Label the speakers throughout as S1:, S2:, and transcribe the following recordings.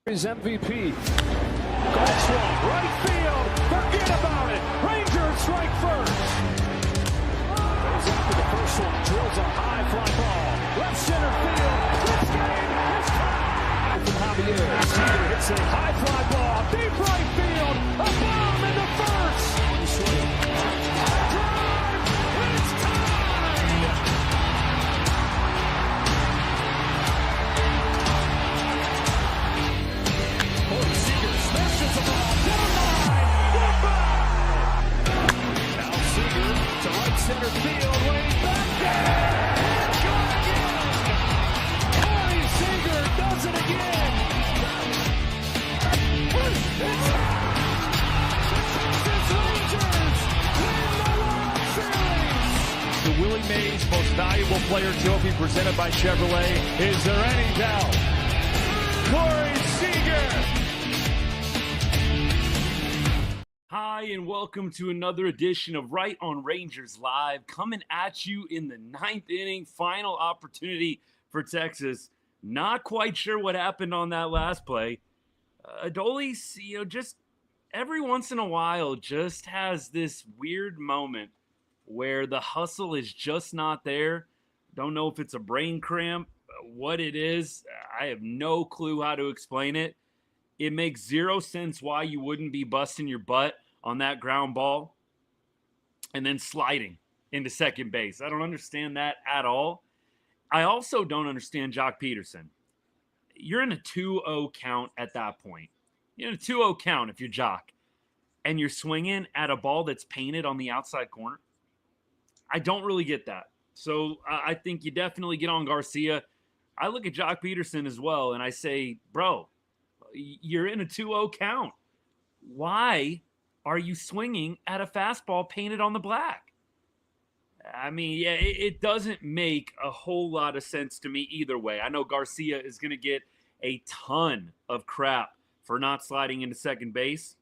S1: His MVP. Golf swung, right field. Forget about it. Rangers strike first. Goes after the first one. Drills a high fly ball. Left center field. This game is tied. From Javier. Seager hits a high fly ball. Deep right field. A bomb in the first. Drive. It's tied. Seager smashes the ball down line. Goodbye. Now Seager to right center field, way back there. Gone again. Corey Seager does it again. It's Texas Rangers win the World Series. The Willie Mays Most Valuable Player Trophy presented by Chevrolet. Is there any doubt? Corey Seager. Hi, and welcome to another edition of Right on Rangers Live, coming at you in the ninth inning, final opportunity for Texas. Not quite sure what happened on that last play. Adolis, just every once in a while just has this weird moment where the hustle is just not there. Don't know if it's a brain cramp, what it is. I have no clue how to explain it. It makes zero sense why you wouldn't be busting your butt on that ground ball and then sliding into second base. I don't understand that at all. I also don't understand Joc Pederson. You're in a 2-0 count at that point. You're in a 2-0 count if you're Joc, and you're swinging at a ball that's painted on the outside corner. I don't really get that. So I think you definitely get on Garcia. I look at Joc Pederson as well, and I say, bro, you're in a 2-0 count. Why are you swinging at a fastball painted on the black? I mean, yeah, it doesn't make a whole lot of sense to me either way. I know Garcia is going to get a ton of crap for not sliding into second base.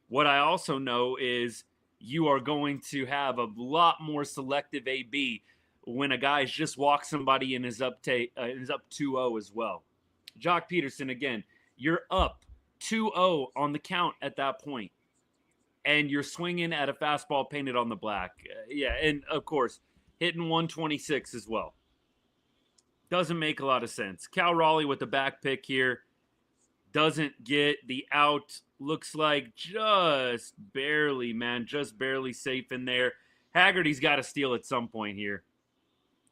S1: What I also know is you are going to have a lot more selective AB when a guy's just walked somebody in his up 2-0 as well. Joc Pederson, again, you're up 2-0 on the count at that point, and you're swinging at a fastball painted on the black. And of course, hitting 126 as well. Doesn't make a lot of sense. Cal Raleigh with the back pick here. Doesn't get the out. Looks like just barely, man. Just barely safe in there. Haggerty's got to steal at some point here.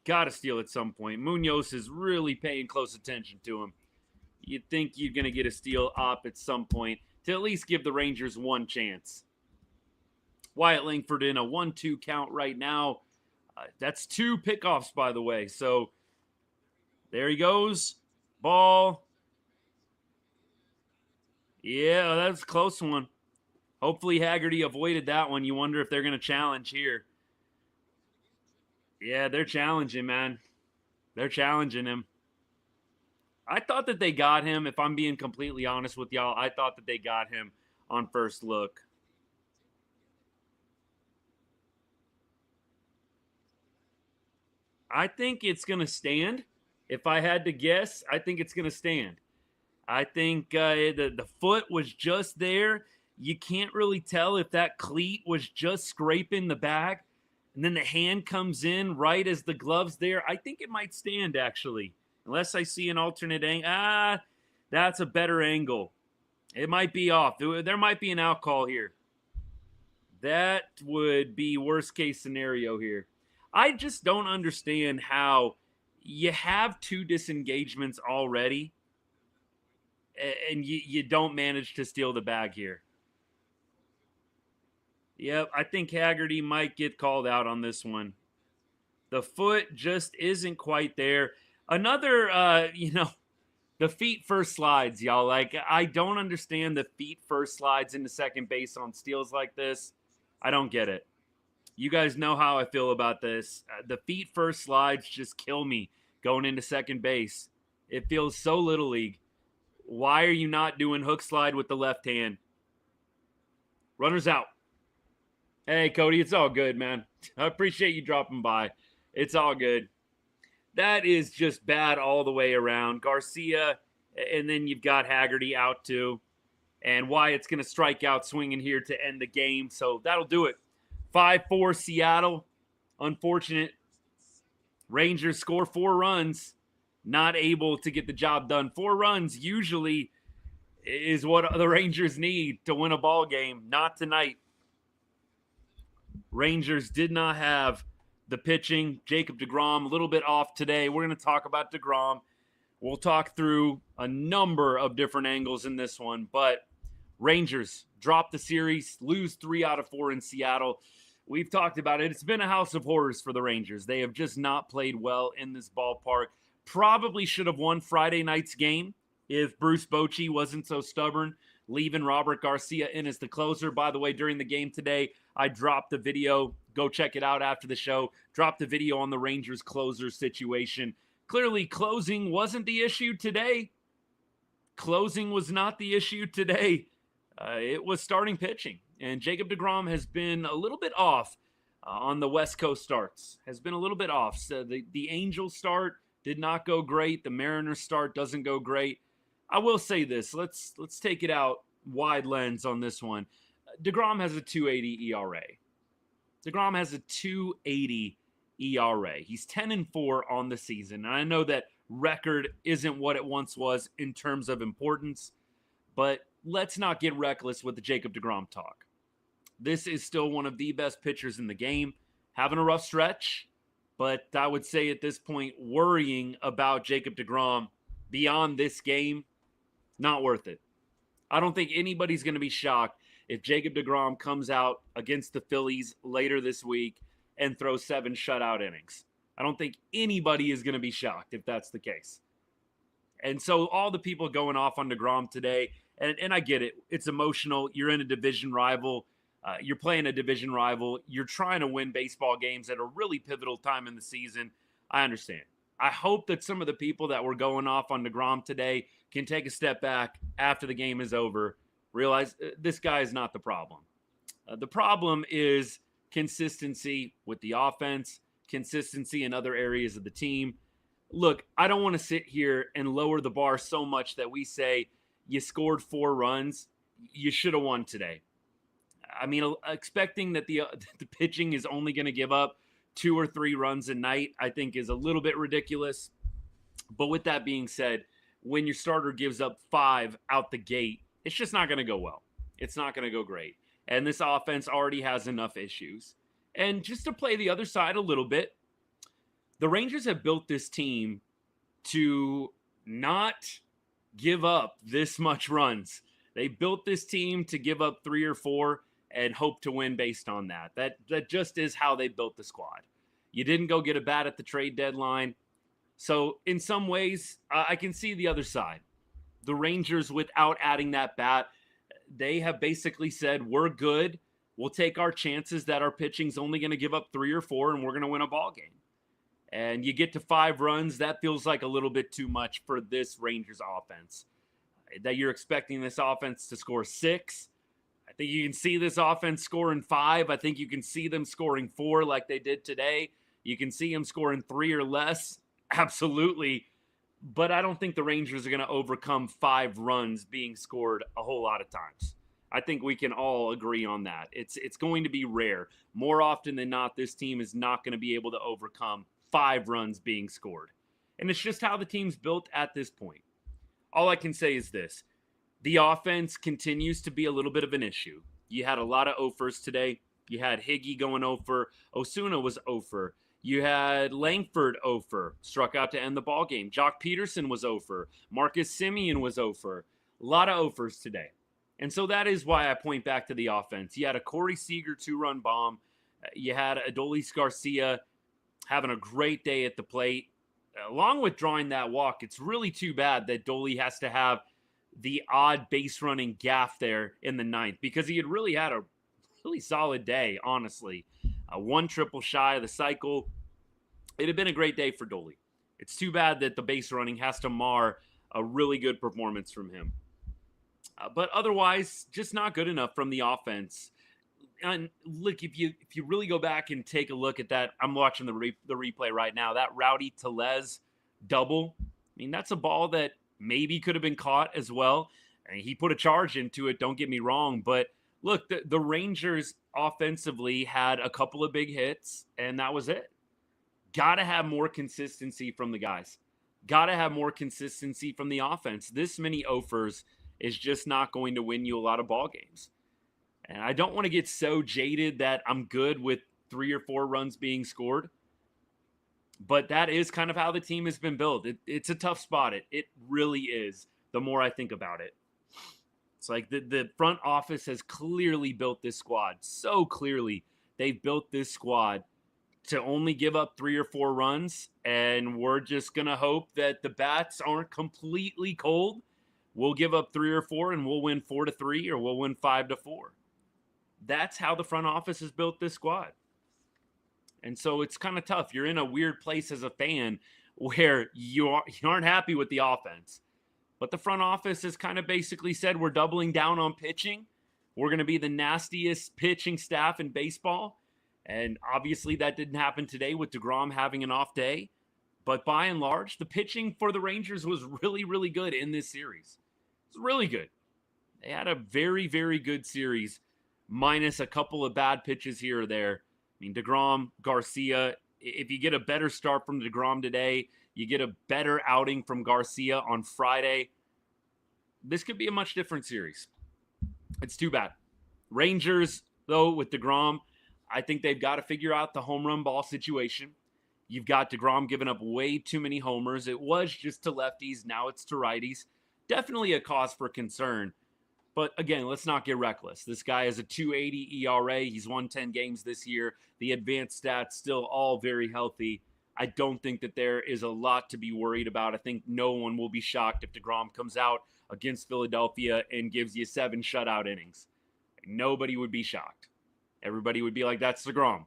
S1: Got to steal at some point. Munoz is really paying close attention to him. You'd think you're going to get a steal op at some point to at least give the Rangers one chance. Wyatt Langford in a 1-2 count right now. That's 2 pickoffs, by the way. So there he goes. Ball. Yeah, that's a close one. Hopefully Haggerty avoided that one. You wonder if they're going to challenge here. Yeah, they're challenging, man. They're challenging him. I thought that they got him. If I'm being completely honest with y'all, I thought that they got him on first look. I think it's going to stand. If I had to guess, I think it's going to stand. I think the foot was just there. You can't really tell if that cleat was just scraping the back, and then the hand comes in right as the glove's there. I think it might stand, actually, unless I see an alternate angle. That's a better angle. It might be off. There might be an out call here. That would be worst-case scenario here. I just don't understand how you have 2 disengagements already, and you don't manage to steal the bag here. Yep, I think Haggerty might get called out on this one. The foot just isn't quite there. Another, the feet first slides, y'all. Like, I don't understand the feet first slides into second base on steals like this. I don't get it. You guys know how I feel about this. The feet first slides just kill me going into second base. It feels so little league. Why are you not doing hook slide with the left hand? Runners out. Hey, Cody, it's all good, man. I appreciate you dropping by. It's all good. That is just bad all the way around. Garcia, And then you've got Haggerty out too. And Wyatt's going to strike out swinging here to end the game. So that'll do it. 5-4 Seattle. Unfortunate. Rangers score 4 runs. Not able to get the job done. 4 runs usually is what the Rangers need to win a ball game. Not tonight. Rangers did not have the pitching. Jacob deGrom, a little bit off today. We're going to talk about deGrom. We'll talk through a number of different angles in this one. But Rangers drop the series, lose 3 out of 4 in Seattle. We've talked about it. It's been a house of horrors for the Rangers. They have just not played well in this ballpark. Probably should have won Friday night's game if Bruce Bochy wasn't so stubborn, leaving Robert Garcia in as the closer. By the way, during the game today, I dropped the video. Go check it out after the show. Dropped the video on the Rangers closer situation. Clearly, closing wasn't the issue today. Closing was not the issue today. It was starting pitching. And Jacob deGrom has been a little bit off on the West Coast starts. Has been a little bit off. So the Angels start did not go great. The Mariners start doesn't go great. I will say this. Let's take it out wide lens on this one. deGrom has a 2.80 ERA. deGrom has a 2.80 ERA. He's 10-4 on the season. And I know that record isn't what it once was in terms of importance, but let's not get reckless with the Jacob deGrom talk. This is still one of the best pitchers in the game. Having a rough stretch, but I would say at this point, worrying about Jacob deGrom beyond this game, not worth it. I don't think anybody's going to be shocked if Jacob deGrom comes out against the Phillies later this week and throws 7 shutout innings. I don't think anybody is going to be shocked if that's the case. And so all the people going off on deGrom today, and I get it. It's emotional. You're in a division rival. You're playing a division rival. You're trying to win baseball games at a really pivotal time in the season. I understand. I hope that some of the people that were going off on deGrom today can take a step back after the game is over, realize this guy is not the problem. The problem is consistency with the offense, consistency in other areas of the team. Look, I don't want to sit here and lower the bar so much that we say you scored 4 runs, you should have won today. I mean, expecting that the pitching is only going to give up 2 or 3 runs a night, I think is a little bit ridiculous. But with that being said, when your starter gives up 5 out the gate, it's just not going to go well. It's not going to go great. And this offense already has enough issues. And just to play the other side a little bit, the Rangers have built this team to not give up this much runs. They built this team to give up 3 or 4 and hope to win based on that. That just is how they built the squad. You didn't go get a bat at the trade deadline. So in some ways, I can see the other side. The Rangers, without adding that bat, they have basically said, we're good. We'll take our chances that our pitching's only going to give up 3 or 4 and we're going to win a ball game. And you get to 5 runs, that feels like a little bit too much for this Rangers offense. That you're expecting this offense to score 6. I think you can see this offense scoring 5. I think you can see them scoring 4 like they did today. You can see them scoring 3 or less. Absolutely. But I don't think the Rangers are going to overcome 5 runs being scored a whole lot of times. I think we can all agree on that. It's going to be rare. More often than not, this team is not going to be able to overcome 5 runs being scored. And it's just how the team's built at this point. All I can say is this. The offense continues to be a little bit of an issue. You had a lot of offers today. You had Higgy going over. Osuna was over. You had Langford over, struck out to end the ball game. Joc Pederson was over. Marcus Semien was over. A lot of offers today. And so that is why I point back to the offense. You had a Corey Seager 2-run bomb. You had Adolis Garcia having a great day at the plate. Along with drawing that walk, it's really too bad that Dolly has to have the odd base running gaff there in the 9th because he had really had a really solid day, honestly. 1 triple shy of the cycle. It had been a great day for Dolly. It's too bad that the base running has to mar a really good performance from him. But otherwise, just not good enough from the offense. And look, if you really go back and take a look at that, I'm watching the replay right now. That Rowdy Tellez double. I mean, that's a ball that maybe could have been caught as well. And he put a charge into it, don't get me wrong. But look, the Rangers offensively had a couple of big hits, and that was it. Got to have more consistency from the guys. Got to have more consistency from the offense. This many offers is just not going to win you a lot of ball games. And I don't want to get so jaded that I'm good with 3 or 4 runs being scored. But that is kind of how the team has been built. It's a tough spot. It really is, the more I think about it. It's like the front office has clearly built this squad. So clearly, they've built this squad to only give up 3 or 4 runs. And we're just going to hope that the bats aren't completely cold. We'll give up 3 or 4 and we'll win 4-3 or we'll win 5-4. That's how the front office has built this squad. And so it's kind of tough. You're in a weird place as a fan where you aren't happy with the offense. But the front office has kind of basically said we're doubling down on pitching. We're going to be the nastiest pitching staff in baseball. And obviously that didn't happen today with deGrom having an off day. But by and large, the pitching for the Rangers was really, really good in this series. It's really good. They had a very, very good series, minus a couple of bad pitches here or there. I mean, deGrom, Garcia, if you get a better start from deGrom today, you get a better outing from Garcia on Friday, this could be a much different series. It's too bad. Rangers, though, with deGrom, I think they've got to figure out the home run ball situation. You've got deGrom giving up way too many homers. It was just to lefties. Now it's to righties. Definitely a cause for concern. But again, let's not get reckless. This guy has a 2.80 ERA. He's won 10 games this year. The advanced stats still all very healthy. I don't think that there is a lot to be worried about. I think no one will be shocked if deGrom comes out against Philadelphia and gives you 7 shutout innings. Nobody would be shocked. Everybody would be like, that's deGrom.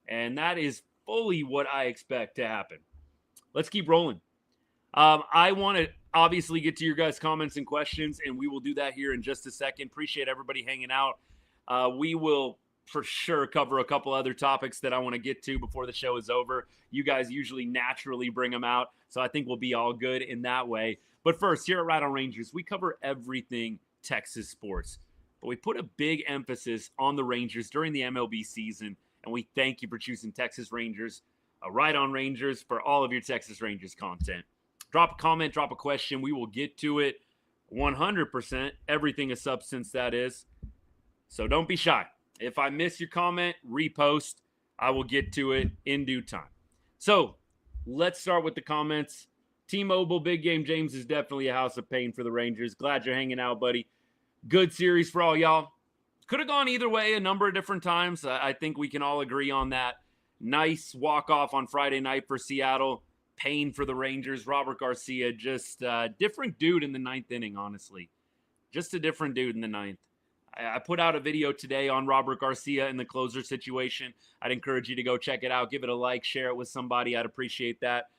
S1: And that is fully what I expect to happen. Let's keep rolling. I want to obviously get to your guys' comments and questions, and we will do that here in just a second. Appreciate everybody hanging out. We will for sure cover a couple other topics that I want to get to before the show is over. You guys usually naturally bring them out, so I think we'll be all good in that way. But first, here at Right on Rangers, we cover everything Texas sports. But we put a big emphasis on the Rangers during the MLB season, and we thank you for choosing Texas Rangers, Right on Rangers, for all of your Texas Rangers content. Drop a comment, drop a question. We will get to it 100%. Everything of substance, that is. So don't be shy. If I miss your comment, repost. I will get to it in due time. So let's start with the comments. T-Mobile, Big Game James is definitely a house of pain for the Rangers. Glad you're hanging out, buddy. Good series for all y'all. Could have gone either way a number of different times. I think we can all agree on that. Nice walk-off on Friday night for Seattle. Pain for the Rangers. Robert Garcia, just a different dude in the 9th inning, honestly. Just a different dude in the 9th. I put out a video today on Robert Garcia in the closer situation. I'd encourage you to go check it out. Give it a like, share it with somebody. I'd appreciate that.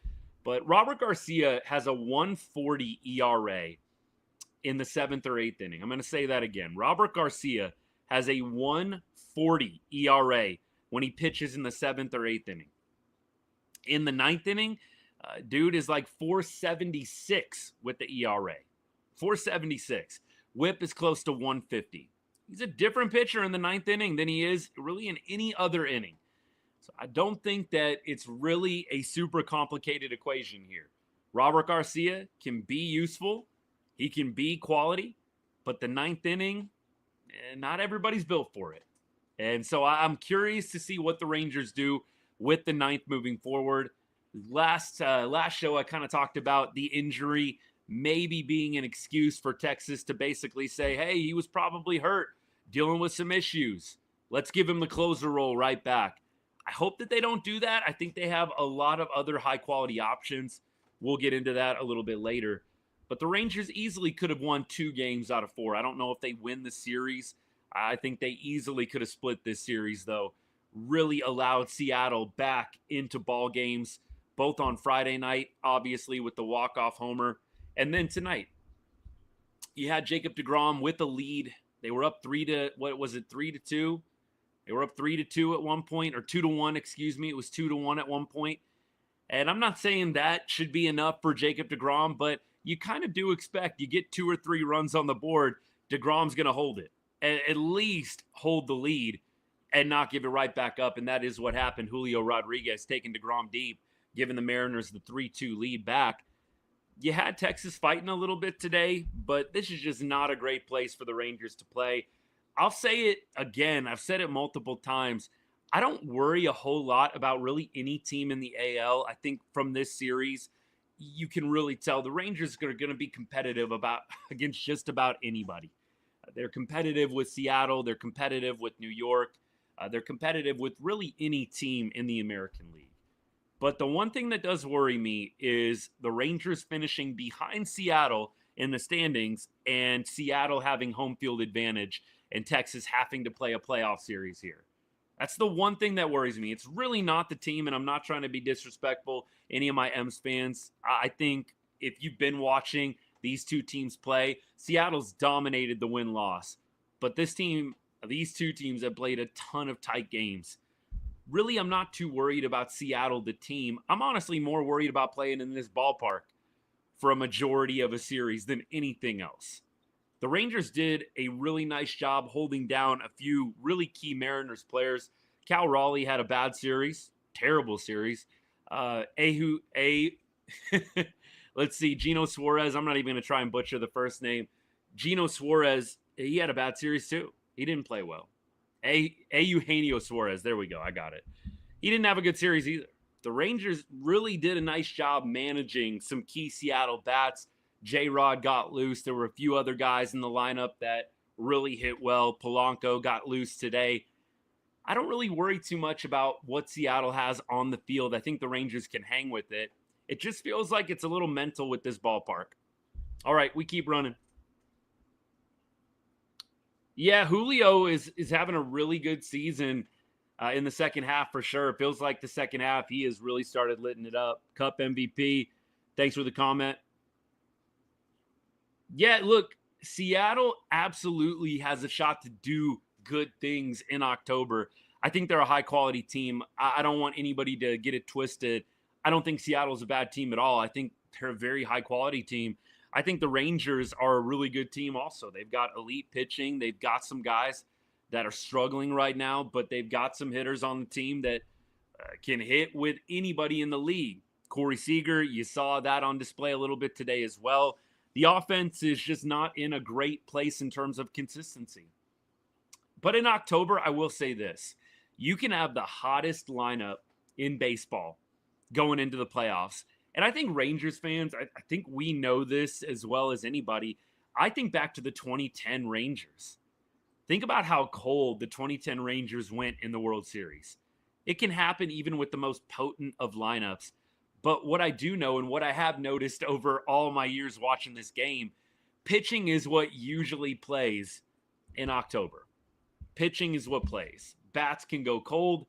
S1: But Robert Garcia has a 1.40 ERA in the 7th or 8th inning. I'm going to say that again. Robert Garcia has a 1.40 ERA when he pitches in the 7th or 8th inning. In the 9th inning, dude is like 476 with the ERA. 476. Whip is close to 150. He's a different pitcher in the 9th inning than he is really in any other inning. So I don't think that it's really a super complicated equation here. Robert Garcia can be useful. He can be quality. But the 9th inning, not everybody's built for it. And so I'm curious to see what the Rangers do with the 9th moving forward. Last show, I kind of talked about the injury maybe being an excuse for Texas to basically say, hey, he was probably hurt, dealing with some issues. Let's give him the closer role right back. I hope that they don't do that. I think they have a lot of other high-quality options. We'll get into that a little bit later. But the Rangers easily could have won 2 games out of 4. I don't know if they win the series. I think they easily could have split this series, though. Really allowed Seattle back into ball games, both on Friday night, obviously, with the walk-off homer. And then tonight, you had Jacob deGrom with the lead. They were up 3-2? They were up 3-2 at one point, or 2-1, excuse me. It was 2-1 at one point. And I'm not saying that should be enough for Jacob deGrom, but you kind of do expect you get 2 or 3 runs on the board, deGrom's going to hold it, at least hold the lead and not give it right back up. And that is what happened. Julio Rodriguez taking deGrom deep, giving the Mariners the 3-2 lead back. You had Texas fighting a little bit today, but this is just not a great place for the Rangers to play. I'll say it again. I've said it multiple times. I don't worry a whole lot about really any team in the AL. I think from this series, you can really tell the Rangers are going to be competitive against just about anybody. They're competitive with Seattle. They're competitive with New York. They're competitive with really any team in the American League. But the one thing that does worry me is the Rangers finishing behind Seattle in the standings and Seattle having home field advantage and Texas having to play a playoff series here. That's the one thing that worries me. It's really not the team, and I'm not trying to be disrespectful any of my M's fans. I think if you've been watching these two teams play, Seattle's dominated the win-loss. But these two teams have played a ton of tight games. Really, I'm not too worried about Seattle, the team. I'm honestly more worried about playing in this ballpark for a majority of a series than anything else. The Rangers did a really nice job holding down a few really key Mariners players. Cal Raleigh had a bad series, terrible series. Let's see, Gino Suarez. I'm not even going to try and butcher the first name. Gino Suarez, he had a bad series too. He didn't play well. Eugenio Suarez. There we go. I got it. He didn't have a good series either. The Rangers really did a nice job managing some key Seattle bats. J-Rod got loose. There were a few other guys in the lineup that really hit well. Polanco got loose today. I don't really worry too much about what Seattle has on the field. I think the Rangers can hang with it. It just feels like it's a little mental with this ballpark. All right, we keep running. Yeah, Julio is having a really good season in the second half for sure. It feels like the second half he has really started lighting it up. Cup MVP. Thanks for the comment. Yeah, look, Seattle absolutely has a shot to do good things in October. I think they're a high-quality team. I don't want anybody to get it twisted. I don't think Seattle's a bad team at all. I think they're a very high-quality team. I think the Rangers are a really good team also. They've got elite pitching. They've got some guys that are struggling right now, but they've got some hitters on the team that can hit with anybody in the league. Corey Seager, you saw that on display a little bit today as well. The offense is just not in a great place in terms of consistency. But in October, I will say this. You can have the hottest lineup in baseball going into the playoffs. And I think Rangers fans, I think we know this as well as anybody. I think back to the 2010 Rangers. Think about how cold the 2010 Rangers went in the World Series. It can happen even with the most potent of lineups. But what I do know and what I have noticed over all my years watching this game, pitching is what usually plays in October. Pitching is what plays. Bats can go cold.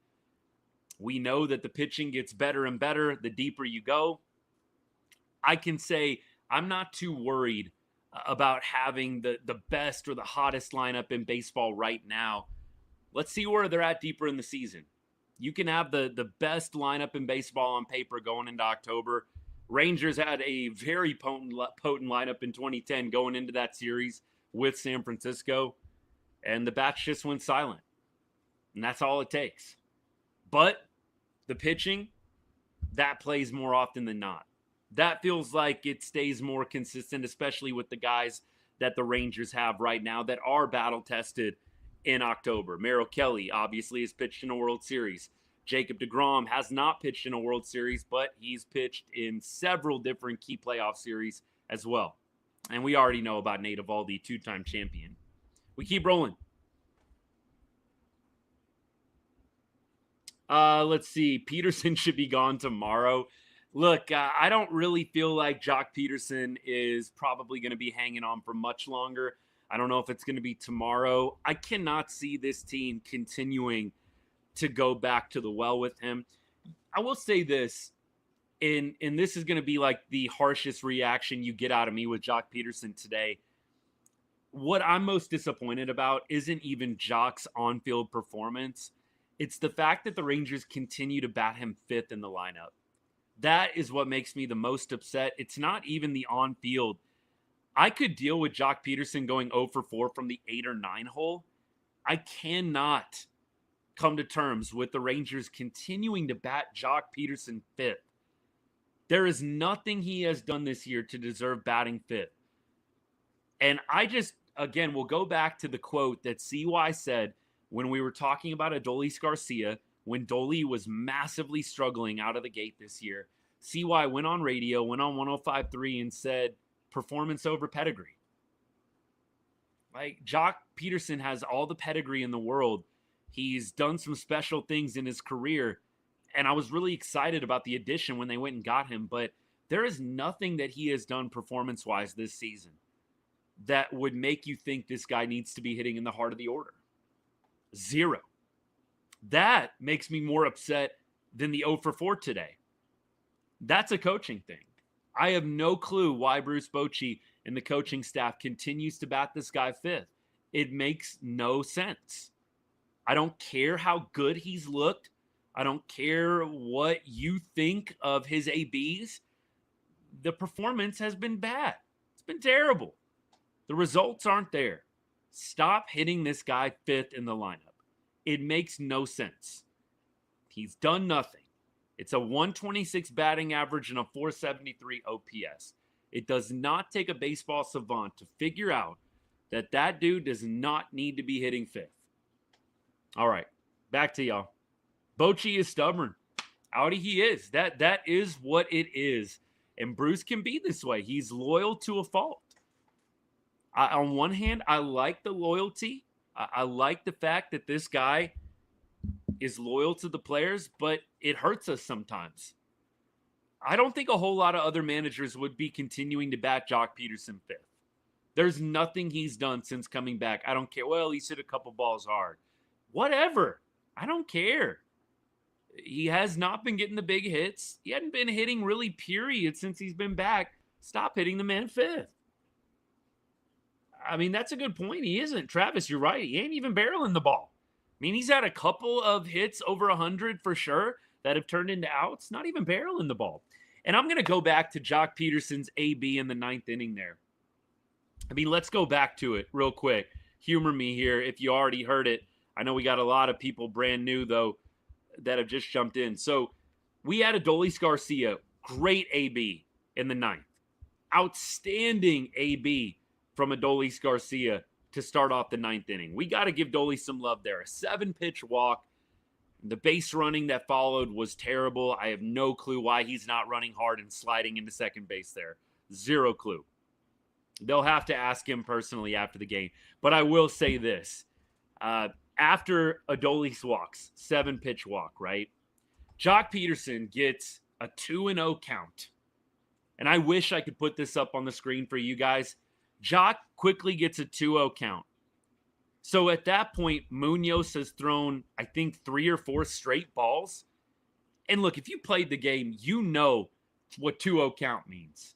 S1: We know that the pitching gets better and better the deeper you go. I can say I'm not too worried about having the best or the hottest lineup in baseball right now. Let's see where they're at deeper in the season. You can have the best lineup in baseball on paper going into October. Rangers had a very potent lineup in 2010 going into that series with San Francisco, and the bats just went silent. And that's all it takes. But the pitching, that plays more often than not. That feels like it stays more consistent, especially with the guys that the Rangers have right now that are battle-tested in October. Merrill Kelly obviously has pitched in a World Series. Jacob deGrom has not pitched in a World Series, but he's pitched in several different key playoff series as well. And we already know about Nate Eovaldi, two-time champion. We keep rolling. Let's see. Pederson should be gone tomorrow. Look, I don't really feel like Joc Pederson is probably going to be hanging on for much longer. I don't know if it's going to be tomorrow. I cannot see this team continuing to go back to the well with him. I will say this, and this is going to be like the harshest reaction you get out of me with Joc Pederson today. What I'm most disappointed about isn't even Joc's on-field performance. It's the fact that the Rangers continue to bat him fifth in the lineup. That is what makes me the most upset. It's not even the on-field. I could deal with Joc Pederson going 0 for 4 from the 8 or 9 hole. I cannot come to terms with the Rangers continuing to bat Joc Pederson fifth. There is nothing he has done this year to deserve batting fifth. And I just, again, we'll go back to the quote that CY said when we were talking about Adolis Garcia, when Dolly was massively struggling out of the gate this year. CY went on radio, went on 105.3 and said, performance over pedigree. Like, Joc Pederson has all the pedigree in the world. He's done some special things in his career, and I was really excited about the addition when they went and got him, but there is nothing that he has done performance-wise this season that would make you think this guy needs to be hitting in the heart of the order. Zero. That makes me more upset than the 0 for 4 today. That's a coaching thing. I have no clue why Bruce Bochy and the coaching staff continues to bat this guy fifth. It makes no sense. I don't care how good he's looked. I don't care what you think of his ABs. The performance has been bad. It's been terrible. The results aren't there. Stop hitting this guy fifth in the lineup. It makes no sense. He's done nothing. It's a 126 batting average and a 473 OPS. It does not take a baseball savant to figure out that that dude does not need to be hitting fifth. All right, back to y'all. Bochy is stubborn. Howdy he is. That is what it is. And Bruce can be this way. He's loyal to a fault. On one hand, I like the loyalty. I like the fact that this guy is loyal to the players, but it hurts us sometimes. I don't think a whole lot of other managers would be continuing to bat Joc Pederson fifth. There's nothing he's done since coming back. I don't care. Well, he's hit a couple balls hard. Whatever. I don't care. He has not been getting the big hits. He hadn't been hitting really, period, since he's been back. Stop hitting the man fifth. I mean, that's a good point. He isn't. Travis, you're right. He ain't even barreling the ball. I mean, he's had a couple of hits over 100 for sure that have turned into outs. Not even barreling the ball. And I'm going to go back to Joc Pederson's AB in the 9th inning there. I mean, let's go back to it real quick. Humor me here if you already heard it. I know we got a lot of people brand new, though, that have just jumped in. So we had Adolis Garcia. Great AB in the 9th. Outstanding AB from Adolis Garcia to start off the 9th inning. We got to give Dolly some love there. A 7-pitch walk. The base running that followed was terrible. I have no clue why he's not running hard and sliding into second base there. Zero clue. They'll have to ask him personally after the game. But I will say this. After Adolis walks, 7-pitch walk, right? Joc Pederson gets a 2-0 count. And I wish I could put this up on the screen for you guys. Joc quickly gets a 2-0 count. So at that point, Munoz has thrown, I think, 3 or 4 straight balls. And look, if you played the game, you know what 2-0 count means.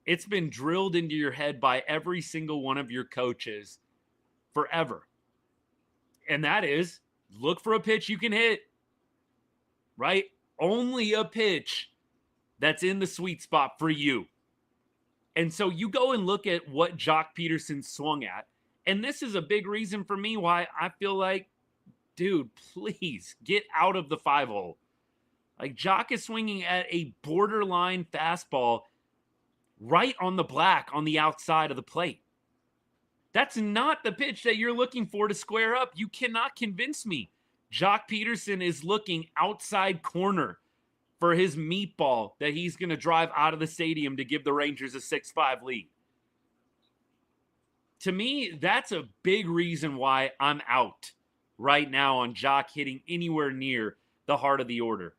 S1: It's been drilled into your head by every single one of your coaches forever. And that is, look for a pitch you can hit. Right? Only a pitch that's in the sweet spot for you. And so you go and look at what Joc Pederson swung at. And this is a big reason for me why I feel like, dude, please get out of the 5-hole. Like, Joc is swinging at a borderline fastball right on the black on the outside of the plate. That's not the pitch that you're looking for to square up. You cannot convince me. Joc Pederson is looking outside corner for his meatball that he's going to drive out of the stadium to give the Rangers a 6-5 lead. To me, that's a big reason why I'm out right now on Joc hitting anywhere near the heart of the order.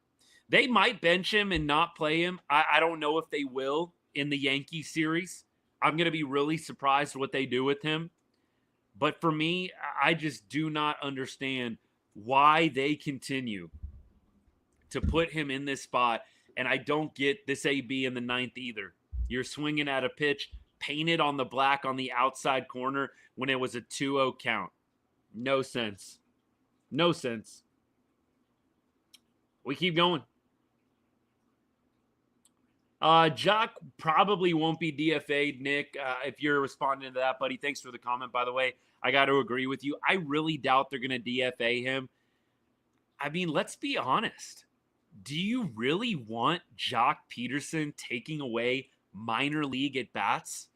S1: They might bench him and not play him. I don't know if they will in the Yankees series. I'm going to be really surprised what they do with him. But for me, I just do not understand why they continue to put him in this spot. And I don't get this AB in the 9th either. You're swinging at a pitch painted on the black on the outside corner when it was a 2-0 count. No sense. No sense. We keep going. Joc probably won't be DFA'd, Nick. If you're responding to that, buddy, thanks for the comment, by the way. I got to agree with you. I really doubt they're going to DFA him. I mean, let's be honest. Do you really want Joc Pederson taking away minor league at bats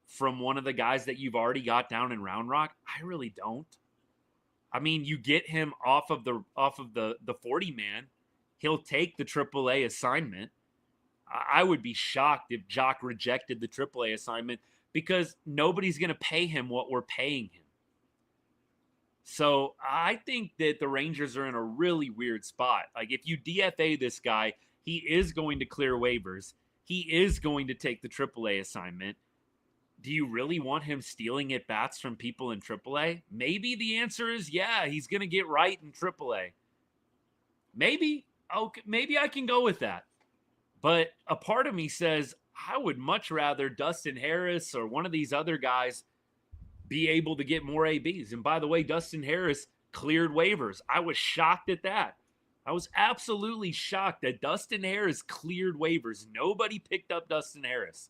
S1: from one of the guys that you've already got down in Round Rock? I really don't. I mean, you get him off of the 40 man, he'll take the AAA assignment. I would be shocked if Joc rejected the AAA assignment because nobody's going to pay him what we're paying him. So I think that the Rangers are in a really weird spot. Like, if you DFA this guy, he is going to clear waivers. He is going to take the AAA assignment. Do you really want him stealing at bats from people in AAA? Maybe the answer is yeah, he's going to get right in AAA. Maybe. Okay, maybe I can go with that. But a part of me says I would much rather Dustin Harris or one of these other guys be able to get more ABs. And by the way, Dustin Harris cleared waivers. I was shocked at that. I was absolutely shocked that Dustin Harris cleared waivers. Nobody picked up Dustin Harris.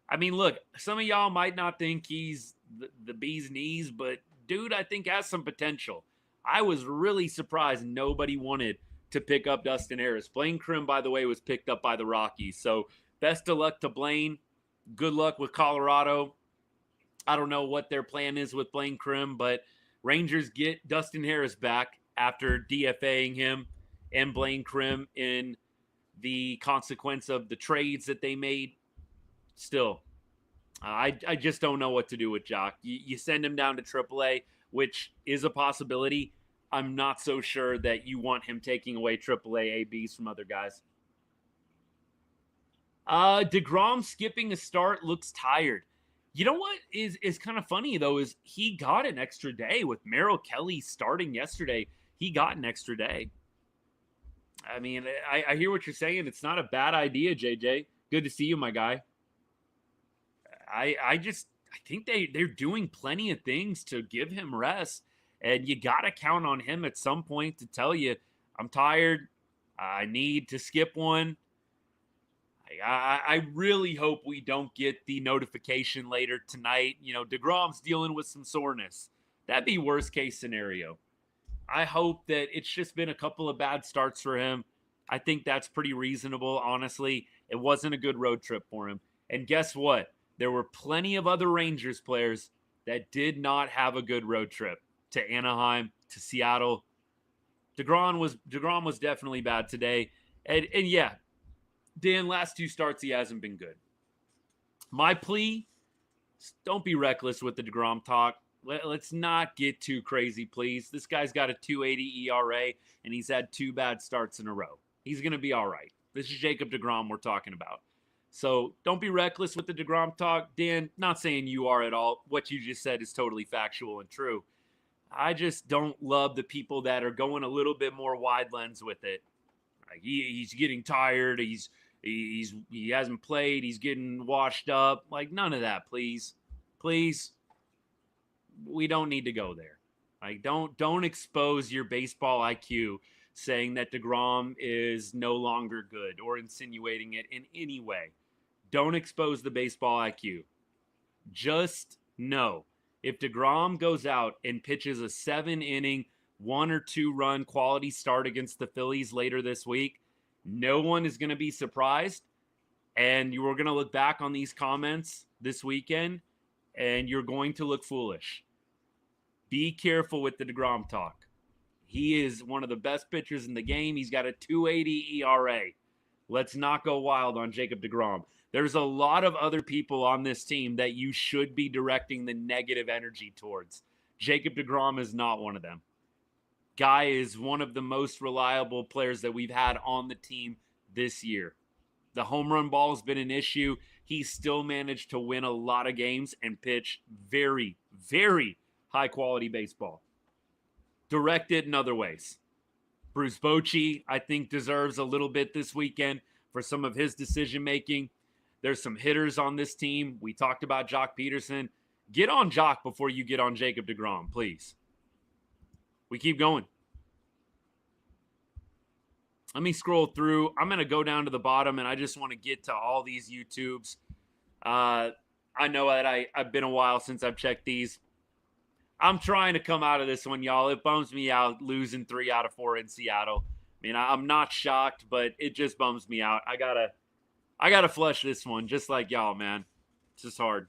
S1: I mean, look, some of y'all might not think he's the bee's knees, but dude, I think has some potential. I was really surprised nobody wanted to pick up Dustin Harris. Blaine Crim, by the way, was picked up by the Rockies. So best of luck to Blaine. Good luck with Colorado. I don't know what their plan is with Blaine Crim, but Rangers get Dustin Harris back after DFAing him and Blaine Crim in the consequence of the trades that they made. Still, I just don't know what to do with Joc. You send him down to AAA, which is a possibility. I'm not so sure that you want him taking away AAA ABs from other guys. deGrom skipping a start looks tired. You know what is kind of funny, though, is he got an extra day with Merrill Kelly starting yesterday. He got an extra day. I mean, I hear what you're saying. It's not a bad idea, JJ. Good to see you, my guy. I think they're doing plenty of things to give him rest. And you got to count on him at some point to tell you, I'm tired. I need to skip one. I really hope we don't get the notification later tonight. You know, deGrom's dealing with some soreness. That'd be worst case scenario. I hope that it's just been a couple of bad starts for him. I think that's pretty reasonable, honestly. It wasn't a good road trip for him. And guess what? There were plenty of other Rangers players that did not have a good road trip to Anaheim, to Seattle. deGrom was definitely bad today. And yeah, Dan, last two starts, he hasn't been good. My plea, don't be reckless with the deGrom talk. Let's not get too crazy, please. This guy's got a 2.80 ERA, and he's had two bad starts in a row. He's going to be all right. This is Jacob deGrom we're talking about. So don't be reckless with the deGrom talk. Dan, not saying you are at all. What you just said is totally factual and true. I just don't love the people that are going a little bit more wide lens with it. Like he's getting tired. He hasn't played. He's getting washed up. Like, none of that, please. Please. We don't need to go there. Like, don't expose your baseball IQ saying that deGrom is no longer good or insinuating it in any way. Don't expose the baseball IQ. Just know, if deGrom goes out and pitches a 7-inning, 1 or 2 run quality start against the Phillies later this week, no one is going to be surprised. And you are going to look back on these comments this weekend, and you're going to look foolish. Be careful with the deGrom talk. He is one of the best pitchers in the game. He's got a 2.80 ERA. Let's not go wild on Jacob deGrom. There's a lot of other people on this team that you should be directing the negative energy towards. Jacob deGrom is not one of them. Guy is one of the most reliable players that we've had on the team this year. The home run ball has been an issue. He's still managed to win a lot of games and pitch very, very high-quality baseball. Direct it in other ways. Bruce Bochy, I think, deserves a little bit this weekend for some of his decision-making. There's some hitters on this team. We talked about Joc Pederson. Get on Joc before you get on Jacob deGrom, please. We keep going. Let me scroll through. I'm going to go down to the bottom, and I just want to get to all these YouTubes. I know that I've been a while since I've checked these. I'm trying to come out of this one, y'all. It bums me out losing 3 out of 4 in Seattle. I mean, I'm not shocked, but it just bums me out. I gotta flush this one, just like y'all, man. It's just hard.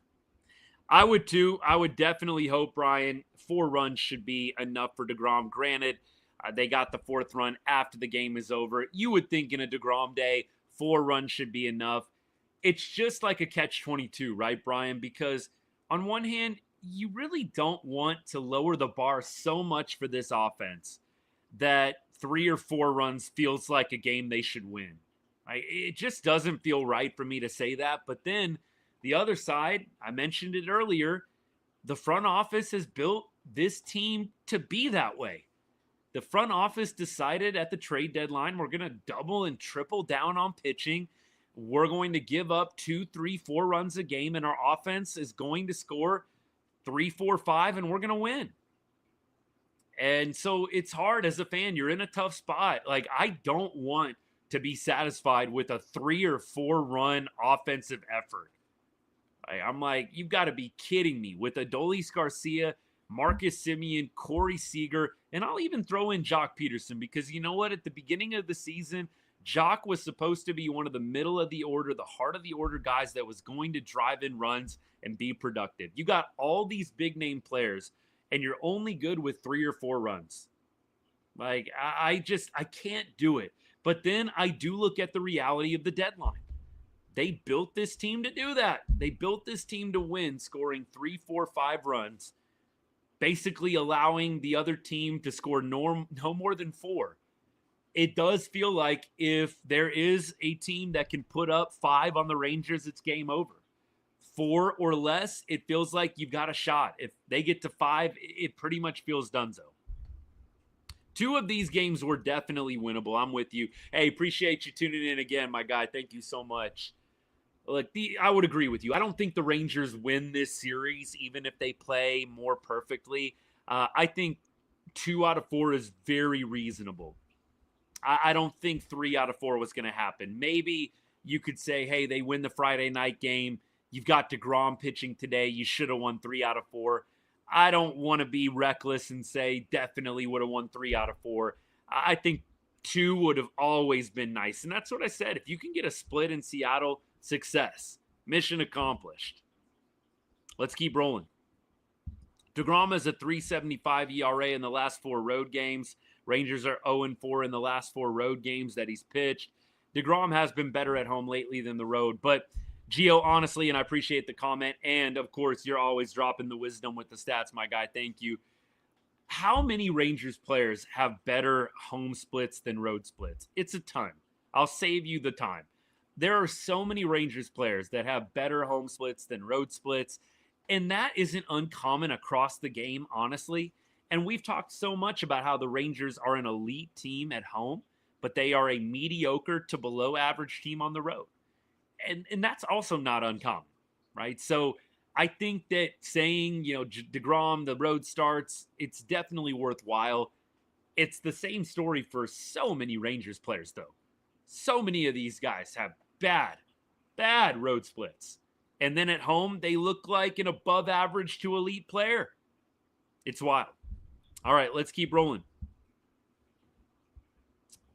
S1: I would too. I would definitely hope, Brian, 4 runs should be enough for deGrom. Granted, they got the 4th run after the game is over. You would think in a deGrom day, 4 runs should be enough. It's just like a catch-22, right, Brian? Because on one hand, you really don't want to lower the bar so much for this offense that 3 or 4 runs feels like a game they should win. It just doesn't feel right for me to say that. But then the other side, I mentioned it earlier, the front office has built this team to be that way. The front office decided at the trade deadline, we're going to double and triple down on pitching. We're going to give up 2, 3, 4 runs a game, and our offense is going to score 3, 4, 5, and we're going to win. And so it's hard as a fan. You're in a tough spot. Like, I don't want to be satisfied with a 3 or 4 run offensive effort. I'm like, you've got to be kidding me. With Adolis Garcia, Marcus Semien, Corey Seager, and I'll even throw in Joc Pederson, because you know what? At the beginning of the season, Joc was supposed to be one of the middle of the order, the heart of the order guys that was going to drive in runs and be productive. You got all these big name players, and you're only good with 3 or 4 runs. Like, I can't do it. But then I do look at the reality of the deadline. They built this team to do that. They built this team to win, scoring 3, 4, 5 runs, basically allowing the other team to score no more than 4. It does feel like if there is a team that can put up 5 on the Rangers, it's game over. 4 or less, it feels like you've got a shot. If they get to 5, it pretty much feels donezo. 2 of these games were definitely winnable. I'm with you. Hey, appreciate you tuning in again, my guy. Thank you so much. Look, I would agree with you. I don't think the Rangers win this series, even if they play more perfectly. I think 2 out of 4 is very reasonable. I don't think 3 out of 4 was going to happen. Maybe you could say, hey, they win the Friday night game. You've got deGrom pitching today. You should have won 3 out of 4. I don't want to be reckless and say definitely would have won 3 out of 4. I think 2 would have always been nice. And that's what I said. If you can get a split in Seattle, success. Mission accomplished. Let's keep rolling. deGrom has a 3.75 ERA in the last 4 road games. Rangers are 0-4 in the last 4 road games that he's pitched. deGrom has been better at home lately than the road. But, Gio, honestly, and I appreciate the comment, and, of course, you're always dropping the wisdom with the stats, my guy. Thank you. How many Rangers players have better home splits than road splits? It's a ton. I'll save you the time. There are so many Rangers players that have better home splits than road splits, and that isn't uncommon across the game, honestly. And we've talked so much about how the Rangers are an elite team at home, but they are a mediocre to below average team on the road. And that's also not uncommon, right? So I think that saying, deGrom, the road starts, it's definitely worthwhile. It's the same story for so many Rangers players, though. So many of these guys have bad road splits. And then at home, they look like an above average to elite player. It's wild. All right, let's keep rolling.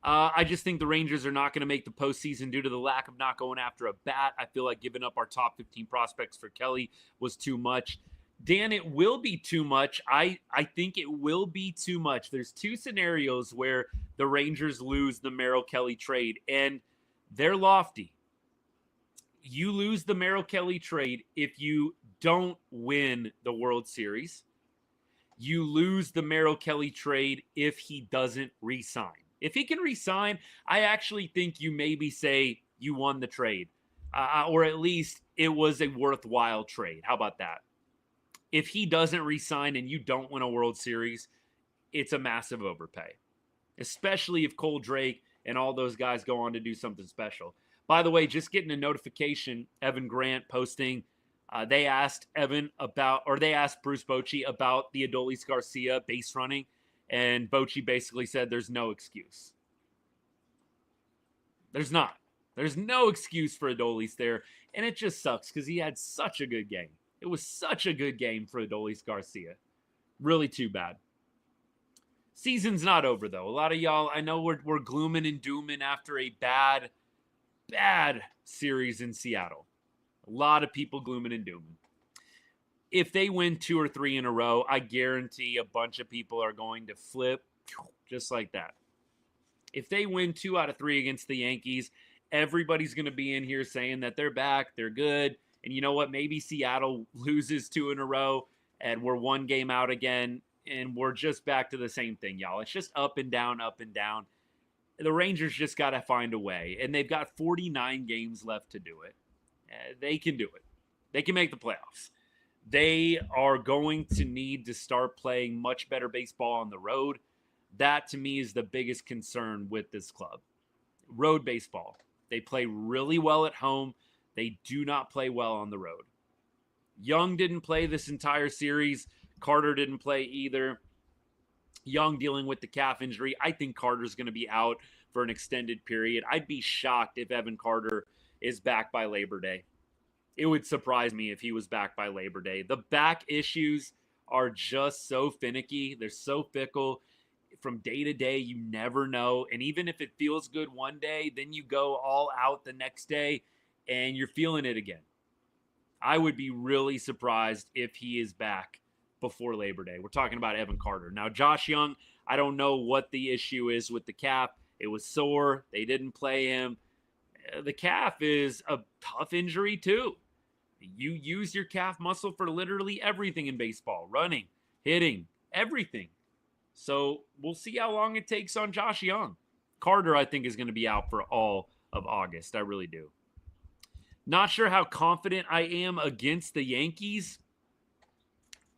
S1: I just think the Rangers are not going to make the postseason due to the lack of not going after a bat. I feel like giving up our top 15 prospects for Kelly was too much. Dan, it will be too much. I think it will be too much. There's 2 scenarios where the Rangers lose the Merrill Kelly trade, and they're lofty. You lose the Merrill Kelly trade if you don't win the World Series. You lose the Merrill Kelly trade if he doesn't re-sign. If he can re-sign, I actually think you maybe say you won the trade, or at least it was a worthwhile trade. How about that? If he doesn't re-sign and you don't win a World Series, it's a massive overpay, especially if Cole Drake and all those guys go on to do something special. By the way, just getting a notification, Evan Grant posting, they asked Bruce Bochy about the Adolis Garcia base running. And Bochy basically said there's no excuse. There's not. There's no excuse for Adolis there, and it just sucks because he had such a good game. It was such a good game for Adolis Garcia. Really too bad. Season's not over, though. A lot of y'all, I know we're glooming and dooming after a bad series in Seattle. A lot of people glooming and dooming. If they win 2 or 3 in a row, I guarantee a bunch of people are going to flip just like that. If they win 2 out of 3 against the Yankees, everybody's going to be in here saying that they're back, they're good. And you know what? Maybe Seattle loses 2 in a row and we're 1 game out again and we're just back to the same thing, y'all. It's just up and down, up and down. The Rangers just got to find a way, and they've got 49 games left to do it. They can do it. They can make the playoffs. They are going to need to start playing much better baseball on the road. That, to me, is the biggest concern with this club. Road baseball. They play really well at home. They do not play well on the road. Young didn't play this entire series. Carter didn't play either. Young dealing with the calf injury. I think Carter's going to be out for an extended period. I'd be shocked if Evan Carter is back by Labor Day. It would surprise me if he was back by Labor Day. The back issues are just so finicky. They're so fickle. From day to day, you never know. And even if it feels good one day, then you go all out the next day and you're feeling it again. I would be really surprised if he is back before Labor Day. We're talking about Evan Carter. Now, Josh Young, I don't know what the issue is with the calf. It was sore. They didn't play him. The calf is a tough injury too. You use your calf muscle for literally everything in baseball. Running, hitting, everything. So we'll see how long it takes on Josh Young. Carter, I think, is going to be out for all of August. I really do. Not sure how confident I am against the Yankees.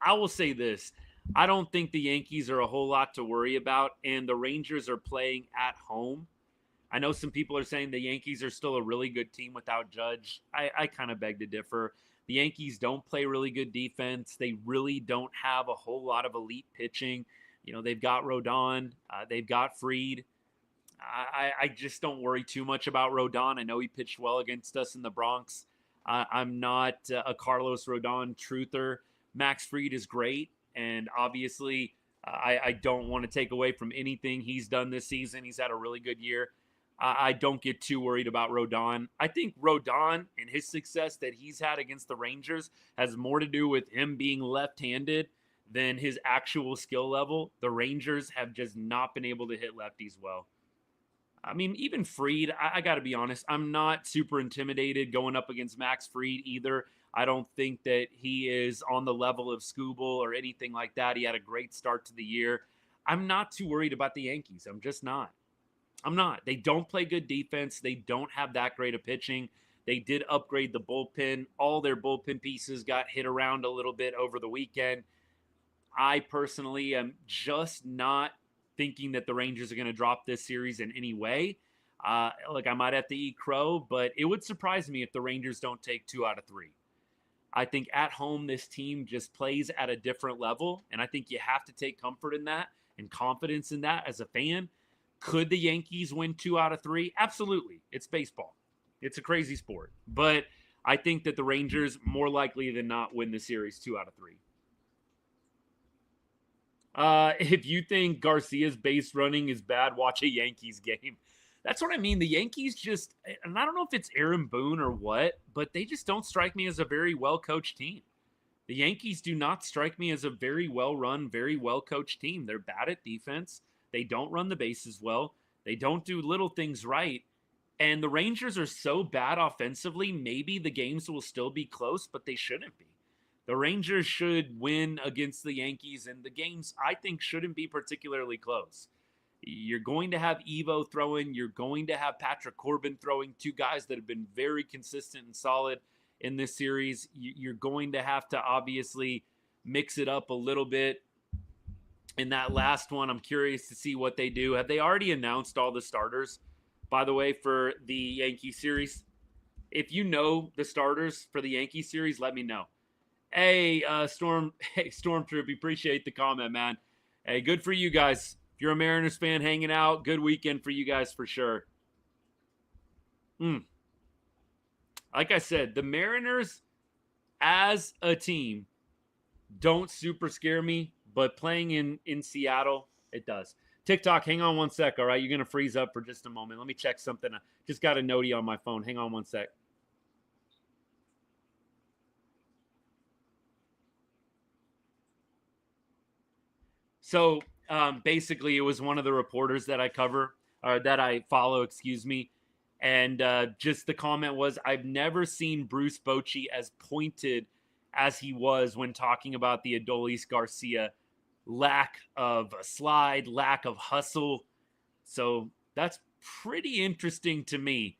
S1: I will say this. I don't think the Yankees are a whole lot to worry about, and the Rangers are playing at home. I know some people are saying the Yankees are still a really good team without Judge. I kind of beg to differ. The Yankees don't play really good defense. They really don't have a whole lot of elite pitching. You know, they've got Rodon. They've got Fried. I just don't worry too much about Rodon. I know he pitched well against us in the Bronx. I'm not a Carlos Rodon truther. Max Fried is great, and obviously I don't want to take away from anything he's done this season. He's had a really good year. I don't get too worried about Rodon. I think Rodon and his success that he's had against the Rangers has more to do with him being left-handed than his actual skill level. The Rangers have just not been able to hit lefties well. I mean, even Fried, I got to be honest, I'm not super intimidated going up against Max Fried either. I don't think that he is on the level of Skubal or anything like that. He had a great start to the year. I'm not too worried about the Yankees. I'm just not. I'm not. They don't play good defense. They don't have that great of pitching. They did upgrade the bullpen. All their bullpen pieces got hit around a little bit over the weekend. I personally am just not thinking that the Rangers are going to drop this series in any way. Look, I might have to eat crow, but it would surprise me if the Rangers don't take 2 out of 3. I think at home, this team just plays at a different level, and I think you have to take comfort in that and confidence in that as a fan. Could the Yankees win 2 out of 3? Absolutely. It's baseball. It's a crazy sport. But I think that the Rangers, more likely than not, win the series 2 out of 3. If you think Garcia's base running is bad, watch a Yankees game. That's what I mean. The Yankees just, and I don't know if it's Aaron Boone or what, but they just don't strike me as a very well-coached team. The Yankees do not strike me as a very well-run, very well-coached team. They're bad at defense. They don't run the bases well. They don't do little things right. And the Rangers are so bad offensively, maybe the games will still be close, but they shouldn't be. The Rangers should win against the Yankees, and the games, I think, shouldn't be particularly close. You're going to have Evo throwing. You're going to have Patrick Corbin throwing, 2 guys that have been very consistent and solid in this series. You're going to have to obviously mix it up a little bit. In that last one, I'm curious to see what they do. Have they already announced all the starters, by the way, for the Yankee series? If you know the starters for the Yankee series, let me know. Hey, Stormtroop, appreciate the comment, man. Hey, good for you guys. If you're a Mariners fan hanging out, good weekend for you guys for sure. Mm. Like I said, the Mariners as a team don't super scare me, but playing in Seattle, it does. TikTok, hang on one sec, all right? You're going to freeze up for just a moment. Let me check something. I just got a notey on my phone. Hang on one sec. So basically, it was one of the reporters that I cover, or that I follow, excuse me. And just the comment was, I've never seen Bruce Bochy as pointed as he was when talking about the Adolis Garcia lack of a slide, lack of hustle. So that's pretty interesting to me.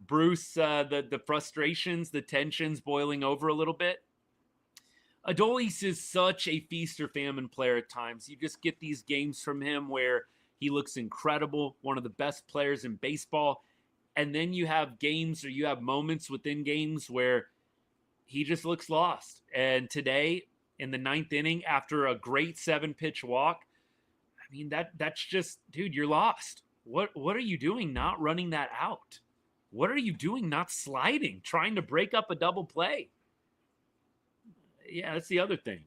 S1: Bruce, the frustrations, the tensions boiling over a little bit. Adolis is such a feast or famine player at times. You just get these games from him where he looks incredible, one of the best players in baseball. And then you have games or you have moments within games where he just looks lost. And today, in the ninth inning, after a great 7-pitch walk, I mean, that's just, dude, you're lost. What are you doing not running that out? What are you doing not sliding, trying to break up a double play? Yeah, that's the other thing.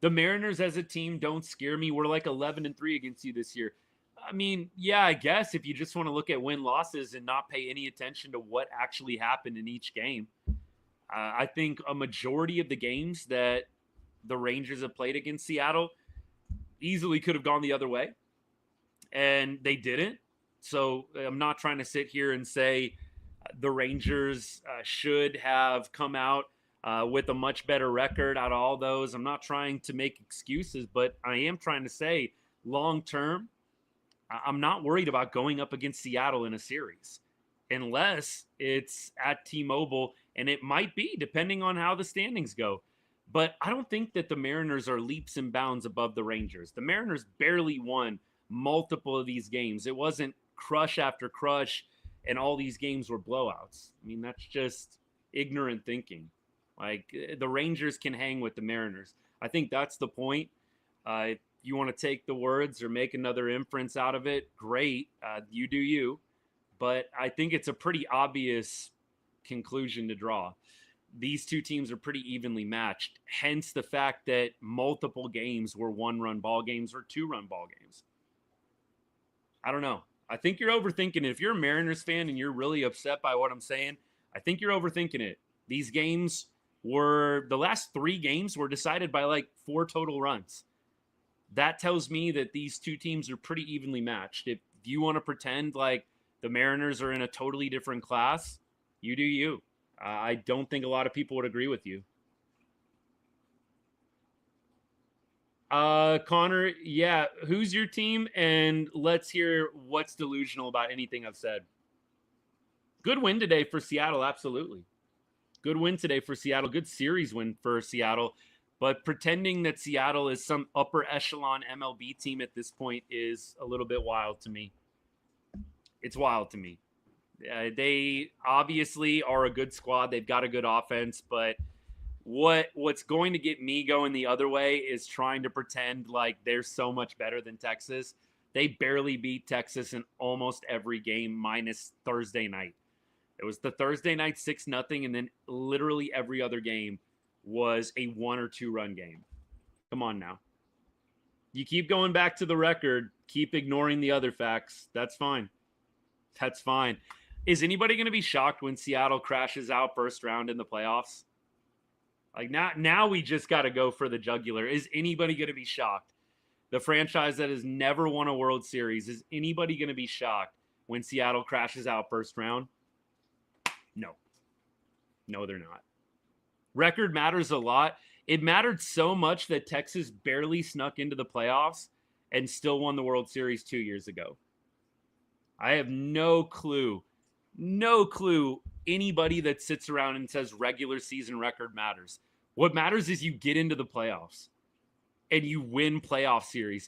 S1: The Mariners as a team don't scare me. We're like 11-3 against you this year. I mean, yeah, I guess if you just want to look at win-losses and not pay any attention to what actually happened in each game. I think a majority of the games that the Rangers have played against Seattle easily could have gone the other way, and they didn't. So I'm not trying to sit here and say the Rangers should have come out with a much better record out of all those. I'm not trying to make excuses, but I am trying to say long term, I'm not worried about going up against Seattle in a series unless it's at T-Mobile, and it might be depending on how the standings go. But I don't think that the Mariners are leaps and bounds above the Rangers. The Mariners barely won multiple of these games. It wasn't crush after crush, and all these games were blowouts. I mean, that's just ignorant thinking. Like, the Rangers can hang with the Mariners. I think that's the point. If you want to take the words or make another inference out of it, great. You do you. But I think it's a pretty obvious conclusion to draw. These two teams are pretty evenly matched. Hence the fact that multiple games were 1-run ball games or 2-run ball games. I don't know. I think you're overthinking it. If you're a Mariners fan and you're really upset by what I'm saying, I think you're overthinking it. These games the last 3 games were decided by like 4 total runs. That tells me that these two teams are pretty evenly matched. If you want to pretend like the Mariners are in a totally different class, you do you. I don't think a lot of people would agree with you. Connor, yeah, who's your team? And let's hear what's delusional about anything I've said. Good win today for Seattle, absolutely. Good win today for Seattle. Good series win for Seattle. But pretending that Seattle is some upper echelon MLB team at this point is a little bit wild to me. It's wild to me. They obviously are a good squad. They've got a good offense, but what's going to get me going the other way is trying to pretend like they're so much better than Texas. They barely beat Texas in almost every game minus Thursday night. It was the Thursday night 6-0, and then literally every other game was a 1 or 2 run game. Come on now. You keep going back to the record, keep ignoring the other facts. That's fine. That's fine. Is anybody going to be shocked when Seattle crashes out first round in the playoffs? Like now we just got to go for the jugular. Is anybody going to be shocked? The franchise that has never won a World Series, is anybody going to be shocked when Seattle crashes out first round? No, they're not. Record matters a lot. It mattered so much that Texas barely snuck into the playoffs and still won the World Series 2 years ago. I have no clue anybody that sits around and says regular season record matters. What matters is you get into the playoffs and you win playoff series.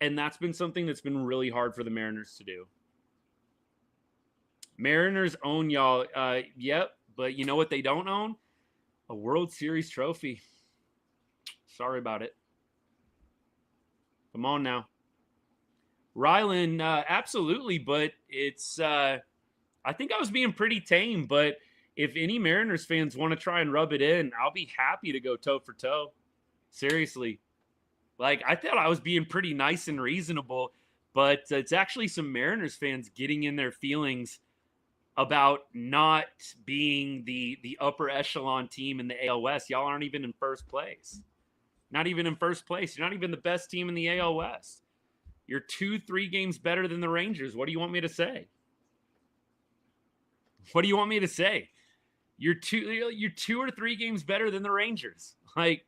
S1: And that's been something that's been really hard for the Mariners to do. Mariners own y'all. Yep. But you know what they don't own? A World Series trophy. Sorry about it. Come on now. Rylan, absolutely, but it's I think I was being pretty tame, but if any Mariners fans want to try and rub it in, I'll be happy to go toe for toe. Seriously. Like, I thought I was being pretty nice and reasonable, but it's actually some Mariners fans getting in their feelings about not being the upper echelon team in the AL West. Y'all aren't even in first place. Not even in first place. You're not even the best team in the AL West. You're 2-3 games better than the Rangers. What do you want me to say? What do you want me to say? You're 2 or 3 games better than the Rangers. Like,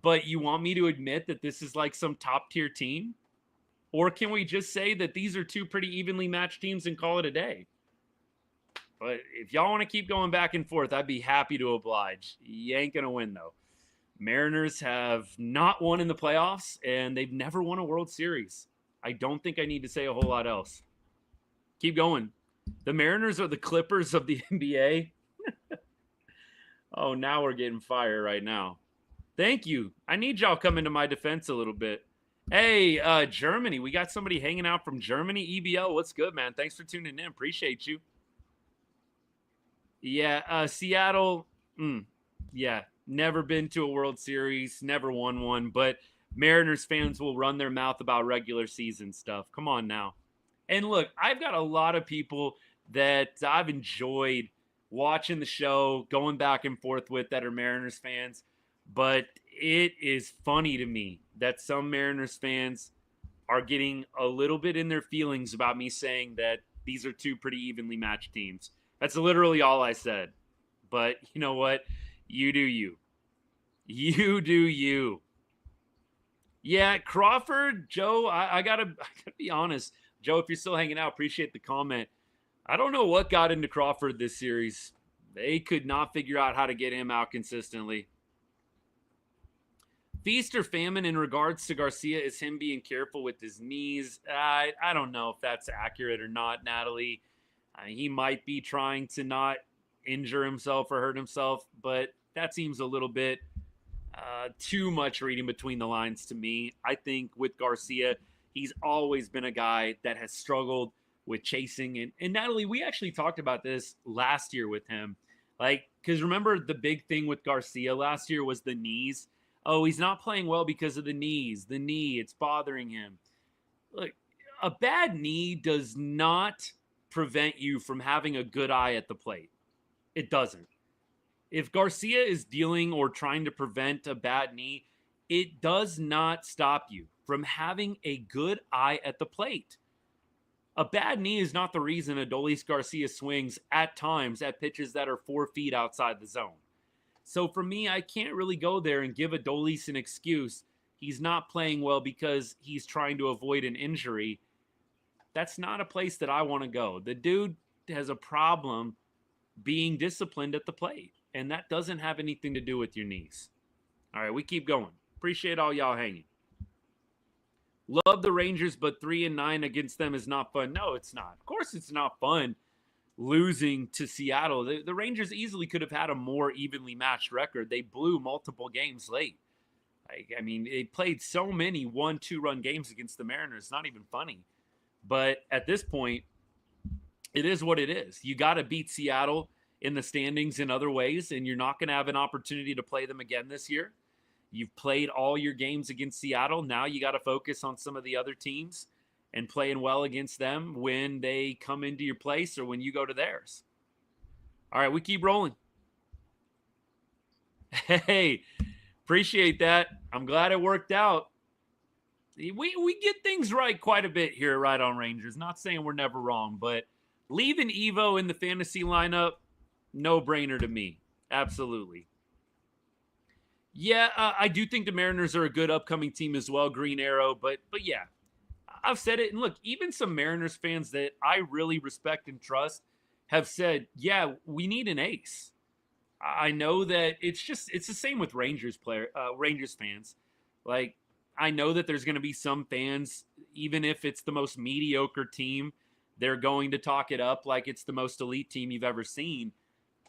S1: but you want me to admit that this is like some top tier team? Or can we just say that these are 2 pretty evenly matched teams and call it a day? But if y'all want to keep going back and forth, I'd be happy to oblige. You ain't going to win, though. Mariners have not won in the playoffs, and they've never won a World Series. I don't think I need to say a whole lot else. Keep going. The Mariners are the Clippers of the NBA. Oh, now we're getting fire right now. Thank you. I need y'all coming to my defense a little bit. Hey, Germany. We got somebody hanging out from Germany. EBL, what's good, man? Thanks for tuning in. Appreciate you. Yeah, Seattle. Yeah, never been to a World Series, never won one, but Mariners fans will run their mouth about regular season stuff. Come on now. And look, I've got a lot of people that I've enjoyed watching the show, going back and forth with that are Mariners fans. But it is funny to me that some Mariners fans are getting a little bit in their feelings about me saying that these are 2 pretty evenly matched teams. That's literally all I said. But you know what? You do you. You do you. Yeah, Crawford, Joe, I gotta be honest. Joe, if you're still hanging out, appreciate the comment. I don't know what got into Crawford this series. They could not figure out how to get him out consistently. Feast or famine in regards to Garcia is him being careful with his knees. I don't know if that's accurate or not, Natalie. He might be trying to not injure himself or hurt himself, but that seems a little bit too much reading between the lines to me. I think with Garcia, he's always been a guy that has struggled with chasing. And Natalie, we actually talked about this last year with him. Like, because remember the big thing with Garcia last year was the knees. Oh, he's not playing well because of the knees. The knee, it's bothering him. Look, a bad knee does not prevent you from having a good eye at the plate. It doesn't. If Garcia is dealing or trying to prevent a bad knee, it does not stop you from having a good eye at the plate. A bad knee is not the reason Adolis Garcia swings at times at pitches that are 4 feet outside the zone. So for me, I can't really go there and give Adolis an excuse. He's not playing well because he's trying to avoid an injury. That's not a place that I want to go. The dude has a problem being disciplined at the plate, and that doesn't have anything to do with your knees. All right, we keep going. Appreciate all y'all hanging. Love the Rangers, but 3-9 against them is not fun. No, it's not. Of course it's not fun losing to Seattle. The Rangers easily could have had a more evenly matched record. They blew multiple games late. I mean, they played so many 1-2 run games against the Mariners. It's not even funny. But at this point, it is what it is. You got to beat Seattle in the standings in other ways, and you're not going to have an opportunity to play them again this year. You've played all your games against Seattle. Now you got to focus on some of the other teams and playing well against them when they come into your place or when you go to theirs. All right, we keep rolling. Hey, appreciate that. I'm glad it worked out. We get things right quite a bit here at Right on Rangers. Not saying we're never wrong, but leaving Evo in the fantasy lineup, no-brainer to me. Absolutely. Yeah, I do think the Mariners are a good upcoming team as well, Green Arrow. But yeah, I've said it. And look, even some Mariners fans that I really respect and trust have said, yeah, we need an ace. I know that it's the same with Rangers fans. Like, I know that there's going to be some fans, even if it's the most mediocre team, they're going to talk it up like it's the most elite team you've ever seen.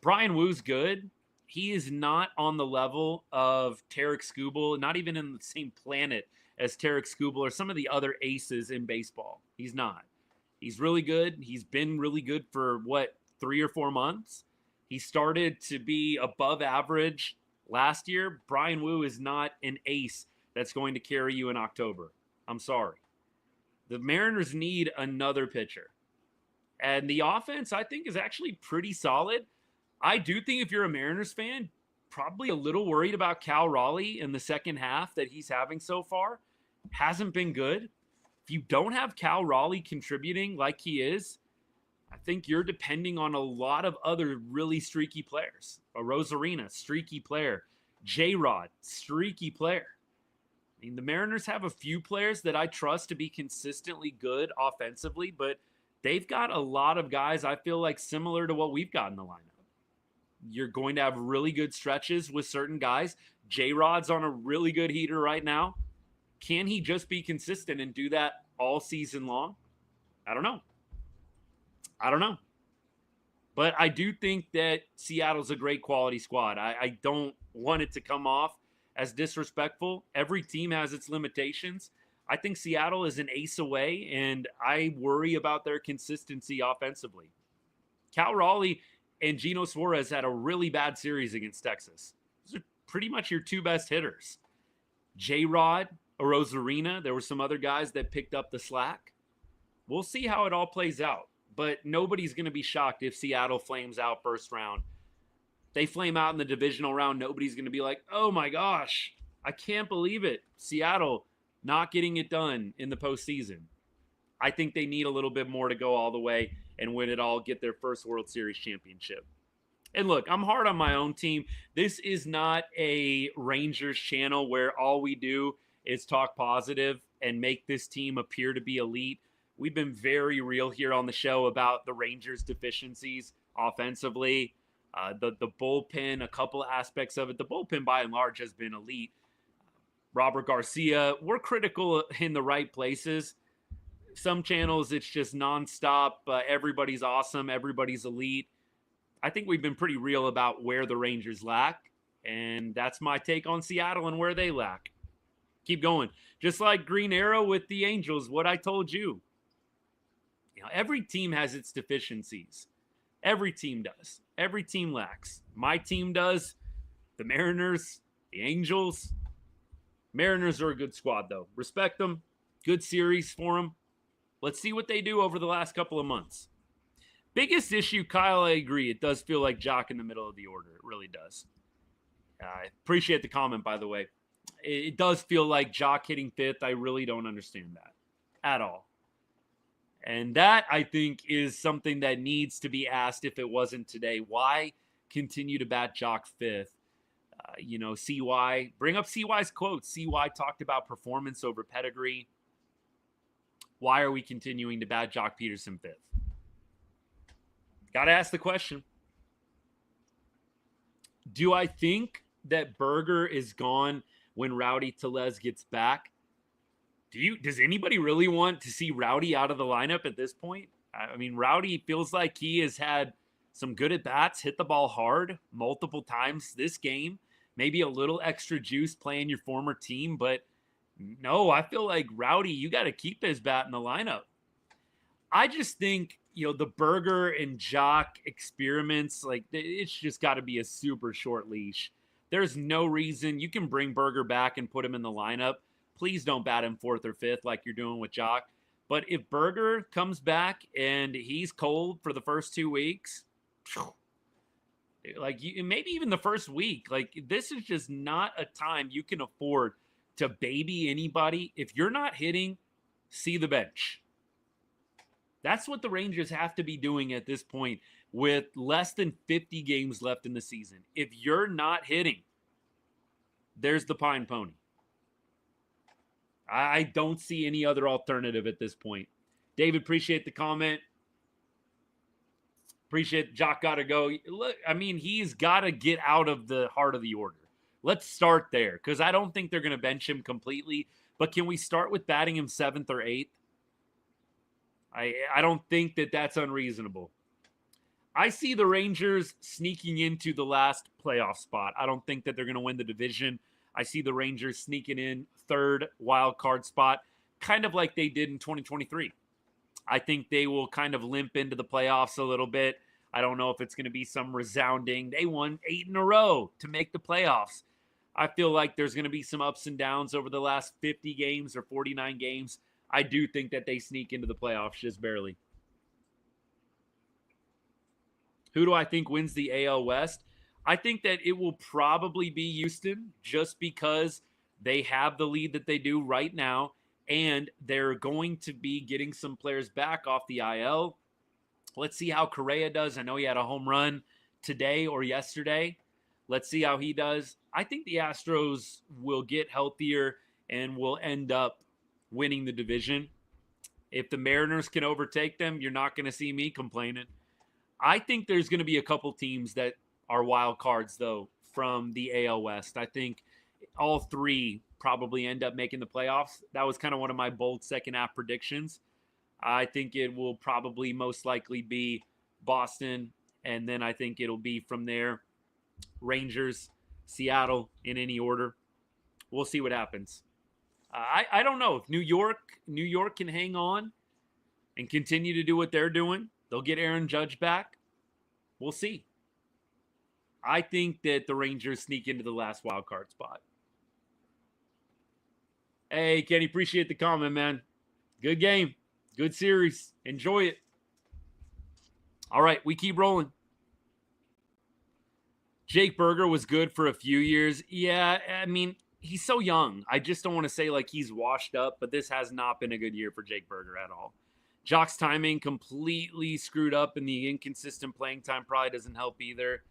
S1: Brian Woo's good. He is not on the level of Tarek Skubal, not even in the same planet as Tarek Skubal or some of the other aces in baseball. He's not. He's really good. He's been really good for, 3 or 4 months? He started to be above average last year. Brian Wu is not an ace that's going to carry you in October. I'm sorry. The Mariners need another pitcher. And the offense, I think, is actually pretty solid. I do think if you're a Mariners fan, probably a little worried about Cal Raleigh in the second half that he's having so far. Hasn't been good. If you don't have Cal Raleigh contributing like he is, I think you're depending on a lot of other really streaky players. A Rosarina, streaky player. J-Rod, streaky player. I mean, the Mariners have a few players that I trust to be consistently good offensively, but they've got a lot of guys I feel like similar to what we've got in the lineup. You're going to have really good stretches with certain guys. J-Rod's on a really good heater right now. Can he just be consistent and do that all season long? I don't know. But I do think that Seattle's a great quality squad. I don't want it to come off as disrespectful. Every team has its limitations. I think Seattle is an ace away, and I worry about their consistency offensively. Cal Raleigh and Geno Suarez had a really bad series against Texas. Those are pretty much your two best hitters. J-Rod, Rosarina, there were some other guys that picked up the slack. We'll see how it all plays out. But nobody's going to be shocked if Seattle flames out first round. They flame out in the divisional round. Nobody's going to be like, oh my gosh, I can't believe it. Seattle not getting it done in the postseason. I think they need a little bit more to go all the way and win it all, get their first World Series championship. And look, I'm hard on my own team. This is not a Rangers channel where all we do is talk positive and make this team appear to be elite. We've been very real here on the show about the Rangers' deficiencies offensively, the bullpen, a couple aspects of it. The bullpen, by and large, has been elite. Robert Garcia, we're critical in the right places. Some channels, it's just nonstop. Everybody's awesome. Everybody's elite. I think we've been pretty real about where the Rangers lack, and that's my take on Seattle and where they lack. Keep going. Just like Green Arrow with the Angels, what I told you. You know, every team has its deficiencies. Every team does. Every team lacks. My team does. The Mariners, the Angels. Mariners are a good squad, though. Respect them. Good series for them. Let's see what they do over the last couple of months. Biggest issue, Kyle, I agree. It does feel like Joc in the middle of the order. It really does. I appreciate the comment, by the way. It does feel like Joc hitting fifth. I really don't understand that at all. And that, I think, is something that needs to be asked if it wasn't today. Why continue to bat Joc fifth? CY, bring up CY's quotes. CY talked about performance over pedigree. Why are we continuing to bat Joc Pederson fifth? Got to ask the question. Do I think that Berger is gone when Rowdy Tellez gets back? Does anybody really want to see Rowdy out of the lineup at this point? I mean, Rowdy feels like he has had some good at-bats, hit the ball hard multiple times this game. Maybe a little extra juice playing your former team, but no, I feel like Rowdy, you got to keep his bat in the lineup. I just think, the Berger and Joc experiments, like, it's just got to be a super short leash. There's no reason. You can bring Berger back and put him in the lineup. Please don't bat him fourth or fifth like you're doing with Joc. But if Berger comes back and he's cold for the first 2 weeks, maybe even the first week, this is just not a time you can afford to baby anybody. If you're not hitting, see the bench. That's what the Rangers have to be doing at this point with less than 50 games left in the season. If you're not hitting, there's the Pine Pony. I don't see any other alternative at this point. David, appreciate the comment. Appreciate Joc got to go. Look, I mean, he's got to get out of the heart of the order. Let's start there because I don't think they're going to bench him completely. But can we start with batting him 7th or 8th? I don't think that that's unreasonable. I see the Rangers sneaking into the last playoff spot. I don't think that they're going to win the division. I see the Rangers sneaking in 3rd wild card spot, kind of like they did in 2023. I think they will kind of limp into the playoffs a little bit. I don't know if it's going to be some resounding, they won 8 in a row to make the playoffs. I feel like there's going to be some ups and downs over the last 50 games or 49 games. I do think that they sneak into the playoffs just barely. Who do I think wins the AL West? I think that it will probably be Houston just because they have the lead that they do right now, and they're going to be getting some players back off the IL. Let's see how Correa does. I know he had a home run today or yesterday. Let's see how he does. I think the Astros will get healthier and will end up winning the division. If the Mariners can overtake them, you're not going to see me complaining. I think there's going to be a couple teams that are wild cards, though, from the AL West. I think all three probably end up making the playoffs. That was kind of one of my bold second half predictions. I think it will probably most likely be Boston, and then I think it'll be from there Rangers, Seattle, in any order. We'll see what happens. I don't know if New York can hang on and continue to do what they're doing. They'll get Aaron Judge back. We'll see. I think that the Rangers sneak into the last wild card spot. Hey, Kenny, appreciate the comment, man. Good game. Good series. Enjoy it. All right, we keep rolling. Jake Berger was good for a few years. Yeah, I mean, he's so young. I just don't want to say like he's washed up, but this has not been a good year for Jake Berger at all. Joc's timing completely screwed up, and the inconsistent playing time probably doesn't help either.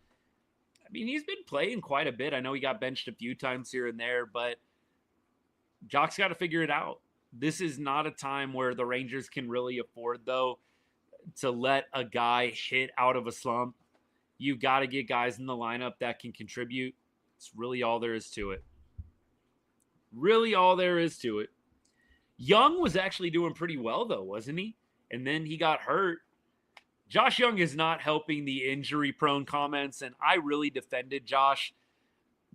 S1: I mean, he's been playing quite a bit. I know he got benched a few times here and there, but Joc's got to figure it out. This is not a time where the Rangers can really afford, though, to let a guy hit out of a slump. You've got to get guys in the lineup that can contribute. It's really all there is to it. Really all there is to it. Young was actually doing pretty well, though, wasn't he? And then he got hurt. Josh Young is not helping the injury-prone comments, and I really defended Josh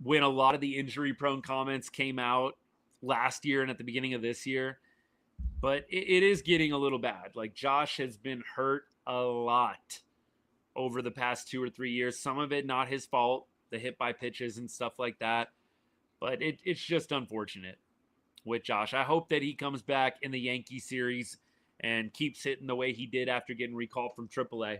S1: when a lot of the injury-prone comments came out last year and at the beginning of this year. But it is getting a little bad. Like, Josh has been hurt a lot over the past 2 or 3 years. Some of it not his fault, the hit by pitches and stuff like that. But it's just unfortunate with Josh. I hope that he comes back in the Yankee series and keeps hitting the way he did after getting recalled from AAA.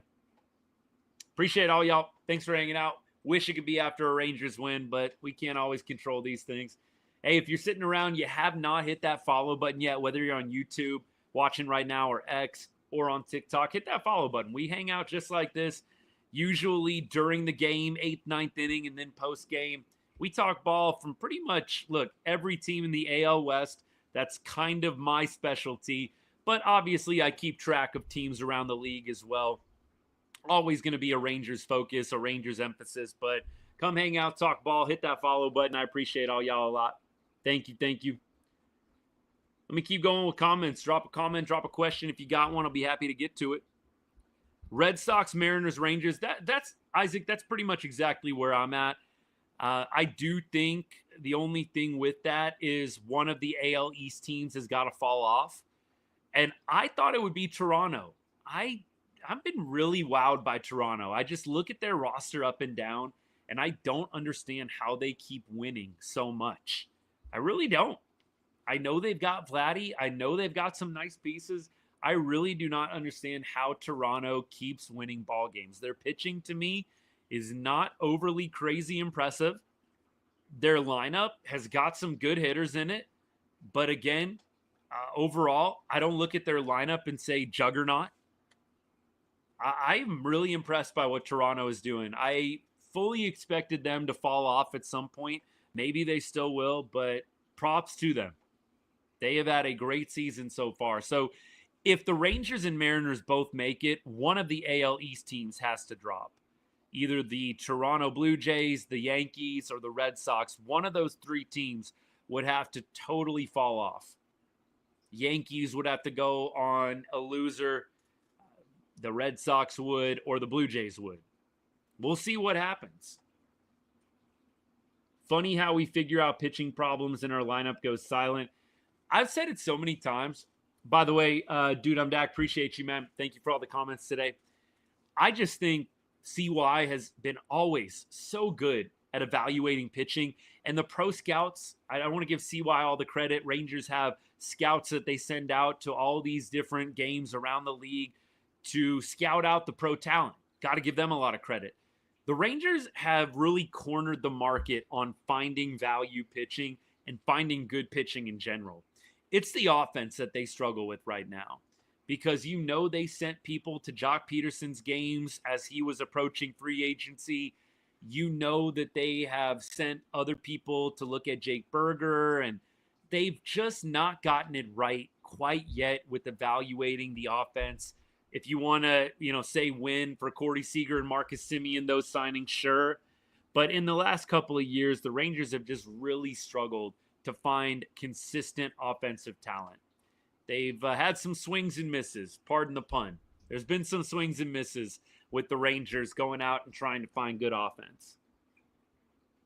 S1: Appreciate all y'all. Thanks for hanging out. Wish it could be after a Rangers win, but we can't always control these things. Hey, if you're sitting around, you have not hit that follow button yet, whether you're on YouTube, watching right now, or X, or on TikTok, hit that follow button. We hang out just like this, usually during the game, 8th, 9th inning, and then post-game. We talk ball from pretty much, look, every team in the AL West. That's kind of my specialty. But obviously, I keep track of teams around the league as well. Always going to be a Rangers focus, a Rangers emphasis. But come hang out, talk ball, hit that follow button. I appreciate all y'all a lot. Thank you, thank you. Let me keep going with comments. Drop a comment, drop a question. If you got one, I'll be happy to get to it. Red Sox, Mariners, Rangers. That's Isaac, that's pretty much exactly where I'm at. I do think the only thing with that is one of the AL East teams has got to fall off. And I thought it would be Toronto. I've been really wowed by Toronto. I just look at their roster up and down, and I don't understand how they keep winning so much. I really don't. I know they've got Vladdy. I know they've got some nice pieces. I really do not understand how Toronto keeps winning ball games. Their pitching, to me, is not overly crazy impressive. Their lineup has got some good hitters in it. But again, overall, I don't look at their lineup and say juggernaut. I'm really impressed by what Toronto is doing. I fully expected them to fall off at some point. Maybe they still will, but props to them. They have had a great season so far. So if the Rangers and Mariners both make it, one of the AL East teams has to drop. Either the Toronto Blue Jays, the Yankees, or the Red Sox. One of those three teams would have to totally fall off. Yankees would have to go on a loser. The Red Sox would, or the Blue Jays would. We'll see what happens. Funny how we figure out pitching problems and our lineup goes silent. I've said it so many times. By the way, dude, I'm Dak. Appreciate you, man. Thank you for all the comments today. I just think CY has been always so good at evaluating pitching. And the pro scouts, I don't want to give CY all the credit. Rangers have scouts that they send out to all these different games around the league to scout out the pro talent. Got to give them a lot of credit. The Rangers have really cornered the market on finding value pitching and finding good pitching in general. It's the offense that they struggle with right now because they sent people to Joc Pederson's games as he was approaching free agency. That they have sent other people to look at Jake Berger, and they've just not gotten it right quite yet with evaluating the offense. If you want to, say win for Corey Seager and Marcus Semien, those signings, sure. But in the last couple of years, the Rangers have just really struggled to find consistent offensive talent. They've had some swings and misses, pardon the pun. There's been some swings and misses with the Rangers going out and trying to find good offense.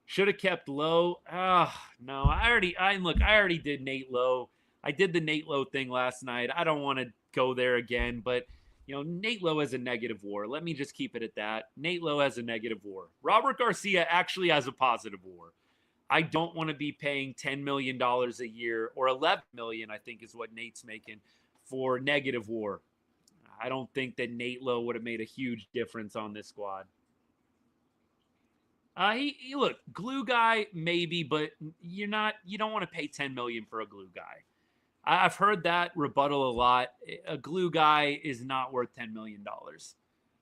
S1: Should have kept Lowe. No, I already did Nate Lowe. I did the Nate Lowe thing last night. I don't want to go there again, but Nate Lowe has a negative WAR. Let me just keep it at that. Nate Lowe has a negative WAR. Robert Garcia actually has a positive WAR. I don't want to be paying $10 million a year, or $11 million, I think is what Nate's making, for negative WAR. I don't think that Nate Lowe would have made a huge difference on this squad. Look, glue guy maybe, but you don't want to pay $10 million for a glue guy. I've heard that rebuttal a lot. A glue guy is not worth $10 million.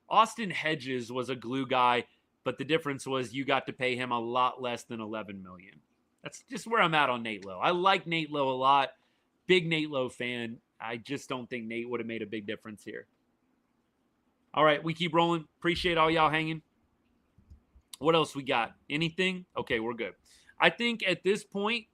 S1: Austin Hedges was a glue guy, but the difference was you got to pay him a lot less than $11 million. That's just where I'm at on Nate Lowe. I like Nate Lowe a lot. Big Nate Lowe fan. I just don't think Nate would have made a big difference here. All right, we keep rolling. Appreciate all y'all hanging. What else we got? Anything? Okay, we're good. I think at this point,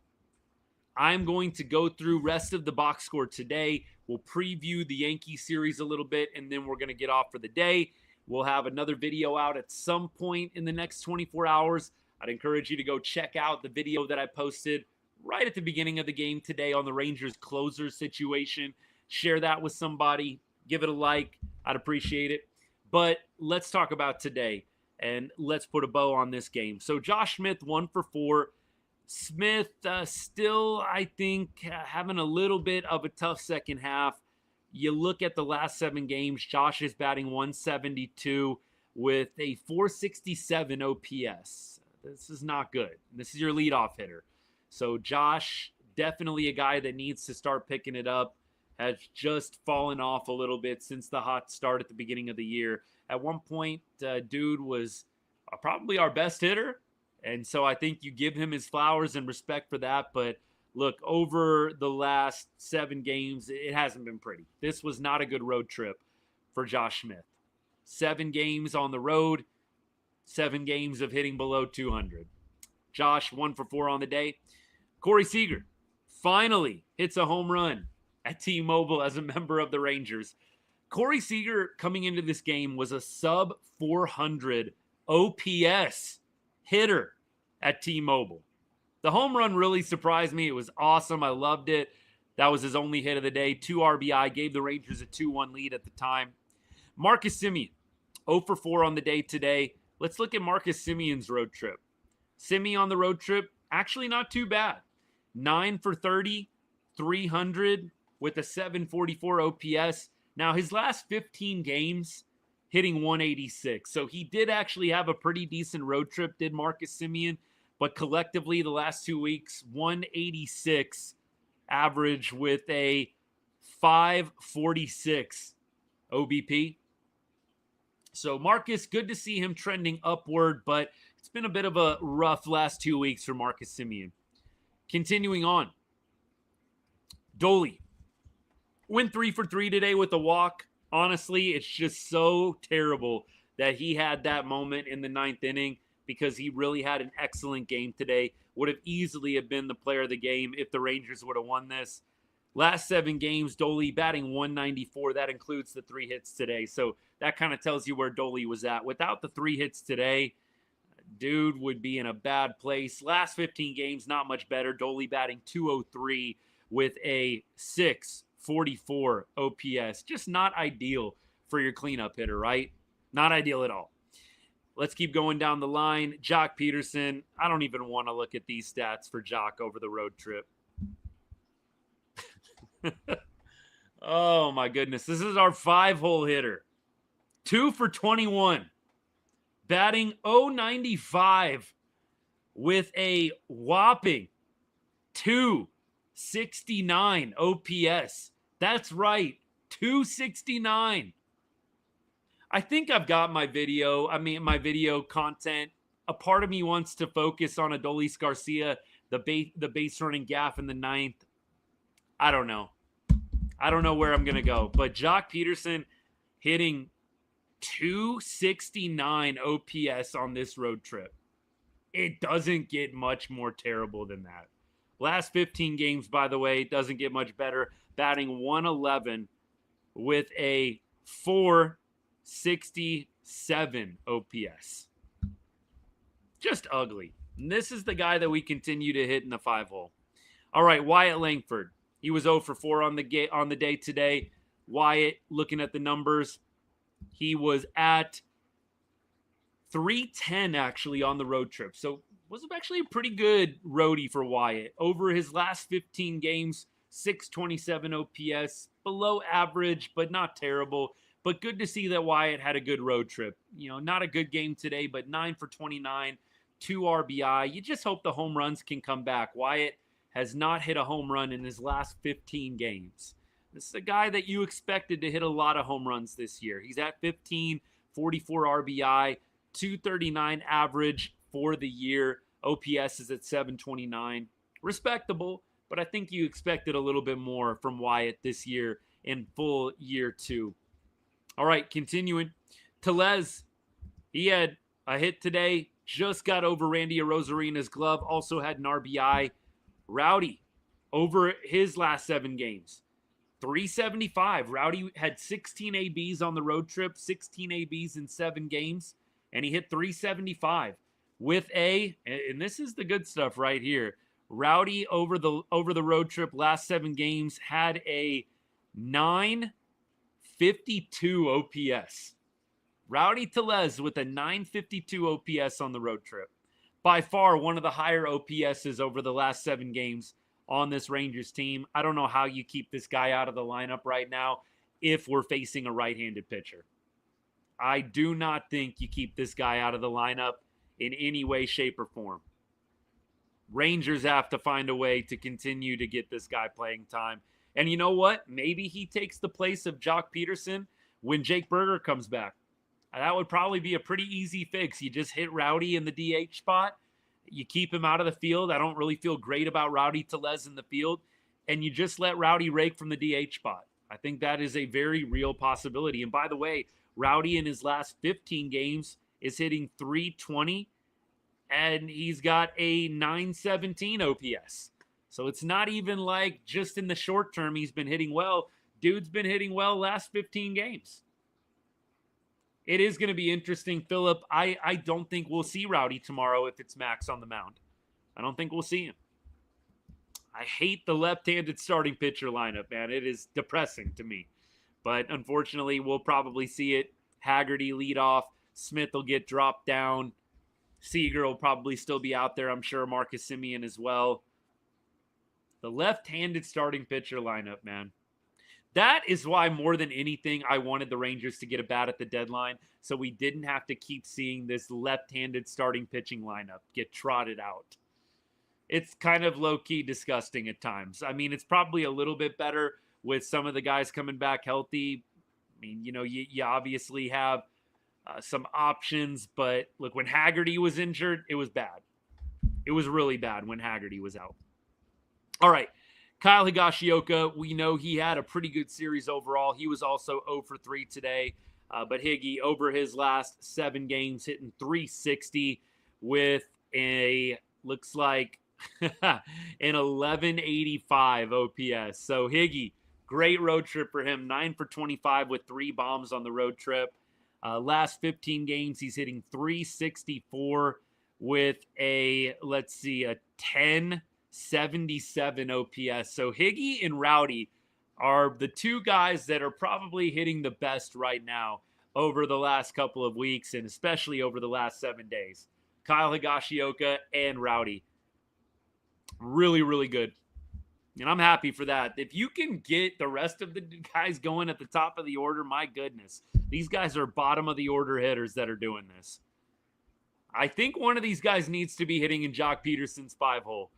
S1: I'm going to go through rest of the box score today. We'll preview the Yankees series a little bit, and then we're going to get off for the day. We'll have another video out at some point in the next 24 hours. I'd encourage you to go check out the video that I posted right at the beginning of the game today on the Rangers closer situation. Share that with somebody. Give it a like. I'd appreciate it. But let's talk about today, and let's put a bow on this game. So Josh Smith, 1 for 4. Smith still, I think, having a little bit of a tough second half. You look at the last 7 games, Josh is batting 172 with a 467 OPS. This is not good. This is your leadoff hitter. So Josh, definitely a guy that needs to start picking it up. Has just fallen off a little bit since the hot start at the beginning of the year. At one point, dude was probably our best hitter. And so I think you give him his flowers and respect for that. But look, over the last 7 games, it hasn't been pretty. This was not a good road trip for Josh Smith. 7 games on the road, 7 games of hitting below 200. Josh, 1 for 4 on the day. Corey Seager finally hits a home run at T-Mobile as a member of the Rangers. Corey Seager coming into this game was a sub 400 OPS hitter at T-Mobile. The home run really surprised me. It was awesome. I loved it. That was his only hit of the day. 2 RBI, gave the Rangers a 2-1 lead at the time. Marcus Semien, 0 for 4 on the day today. Let's look at Marcus Semien's road trip. Semien on the road trip, actually not too bad. 9 for 30, 300 with a 744 OPS. Now, his last 15 games, hitting 186. So he did actually have a pretty decent road trip, did Marcus Semien. But collectively, the last 2 weeks, 186 average with a 546 OBP. So Marcus, good to see him trending upward, but it's been a bit of a rough last 2 weeks for Marcus Semien. Continuing on. Dolly went 3 for 3 today with a walk. Honestly, it's just so terrible that he had that moment in the 9th inning because he really had an excellent game today. Would have easily have been the player of the game if the Rangers would have won this. Last 7 games, Dolly batting 194. That includes the 3 hits today. So that kind of tells you where Dolly was at. Without the 3 hits today, dude would be in a bad place. Last 15 games, not much better. Dolly batting 203 with a 744 OPS. Just not ideal for your cleanup hitter, right? Not ideal at all. Let's keep going down the line. Joc Pederson. I don't even want to look at these stats for Joc over the road trip. Oh, my goodness. This is our 5-hole hitter. 2 for 21. Batting .095 with a whopping 269 OPS. That's right, 269. I think I've got my video content. A part of me wants to focus on Adolis Garcia, the base running gaff in the 9th. I don't know where I'm going to go. But Joc Pederson hitting 269 OPS on this road trip. It doesn't get much more terrible than that. Last 15 games, by the way, doesn't get much better. Batting 111 with a 467 OPS. Just ugly. And this is the guy that we continue to hit in the 5-hole. All right, Wyatt Langford. He was 0 for 4 on the day today. Wyatt, looking at the numbers, he was at 310 actually on the road trip. So was actually a pretty good roadie for Wyatt. Over his last 15 games, 627 OPS, below average, but not terrible. But good to see that Wyatt had a good road trip. You know, not a good game today, but 9 for 29, 2 RBI. You just hope the home runs can come back. Wyatt has not hit a home run in his last 15 games. This is a guy that you expected to hit a lot of home runs this year. He's at 15, 44 RBI, 239 average for the year. OPS is at 729. Respectable, but I think you expected a little bit more from Wyatt this year in full year 2. All right, continuing. Tellez, he had a hit today, just got over Randy Arozarina's glove, also had an RBI. Rowdy, over his last 7 games, 375. Rowdy had 16 ABs on the road trip, 16 ABs in 7 games, and he hit 375 with and this is the good stuff right here. Rowdy over the road trip last 7 games had a 952 OPS. Rowdy Tellez with a 952 OPS on the road trip. By far one of the higher OPSs over the last 7 games on this Rangers team. I don't know how you keep this guy out of the lineup right now if we're facing a right-handed pitcher. I do not think you keep this guy out of the lineup in any way, shape, or form. Rangers have to find a way to continue to get this guy playing time. And you know what? Maybe he takes the place of Joc Pederson when Jake Berger comes back. That would probably be a pretty easy fix. You just hit Rowdy in the DH spot. You keep him out of the field. I don't really feel great about Rowdy Tellez in the field. And you just let Rowdy rake from the DH spot. I think that is a very real possibility. And by the way, Rowdy in his last 15 games is hitting 320. And he's got a 917 OPS. So it's not even like just in the short term he's been hitting well. Dude's been hitting well last 15 games. It is going to be interesting, Philip. I don't think we'll see Rowdy tomorrow if it's Max on the mound. I don't think we'll see him. I hate the left-handed starting pitcher lineup, man. It is depressing to me. But unfortunately, we'll probably see it. Haggerty lead off. Smith will get dropped down. Seager will probably still be out there. I'm sure Marcus Semien as well. The left-handed starting pitcher lineup, man. That is why more than anything, I wanted the Rangers to get a bat at the deadline so we didn't have to keep seeing this left-handed starting pitching lineup get trotted out. It's kind of low-key disgusting at times. I mean, it's probably a little bit better with some of the guys coming back healthy. I mean, you know, you obviously have some options, but look, when Haggerty was injured, it was bad. It was really bad when Haggerty was out. All right. Kyle Higashioka, we know he had a pretty good series overall. He was also 0 for 3 today. But Higgy, over his last 7 games, hitting 360 with looks like an 1185 OPS. So Higgy, great road trip for him. 9 for 25 with 3 bombs on the road trip. Last 15 games, he's hitting 364 with a 1077 OPS. So Higgy and Rowdy, are the two guys that are probably hitting the best right now over the last couple of weeks, and especially over the last 7 days. Kyle Higashioka and Rowdy. Really, really good. And I'm happy for that. If you can get the rest of the guys going at the top of the order, my goodness. These guys are bottom of the order hitters that are doing this. I think one of these guys needs to be hitting in Joc Pederson's 5-hole.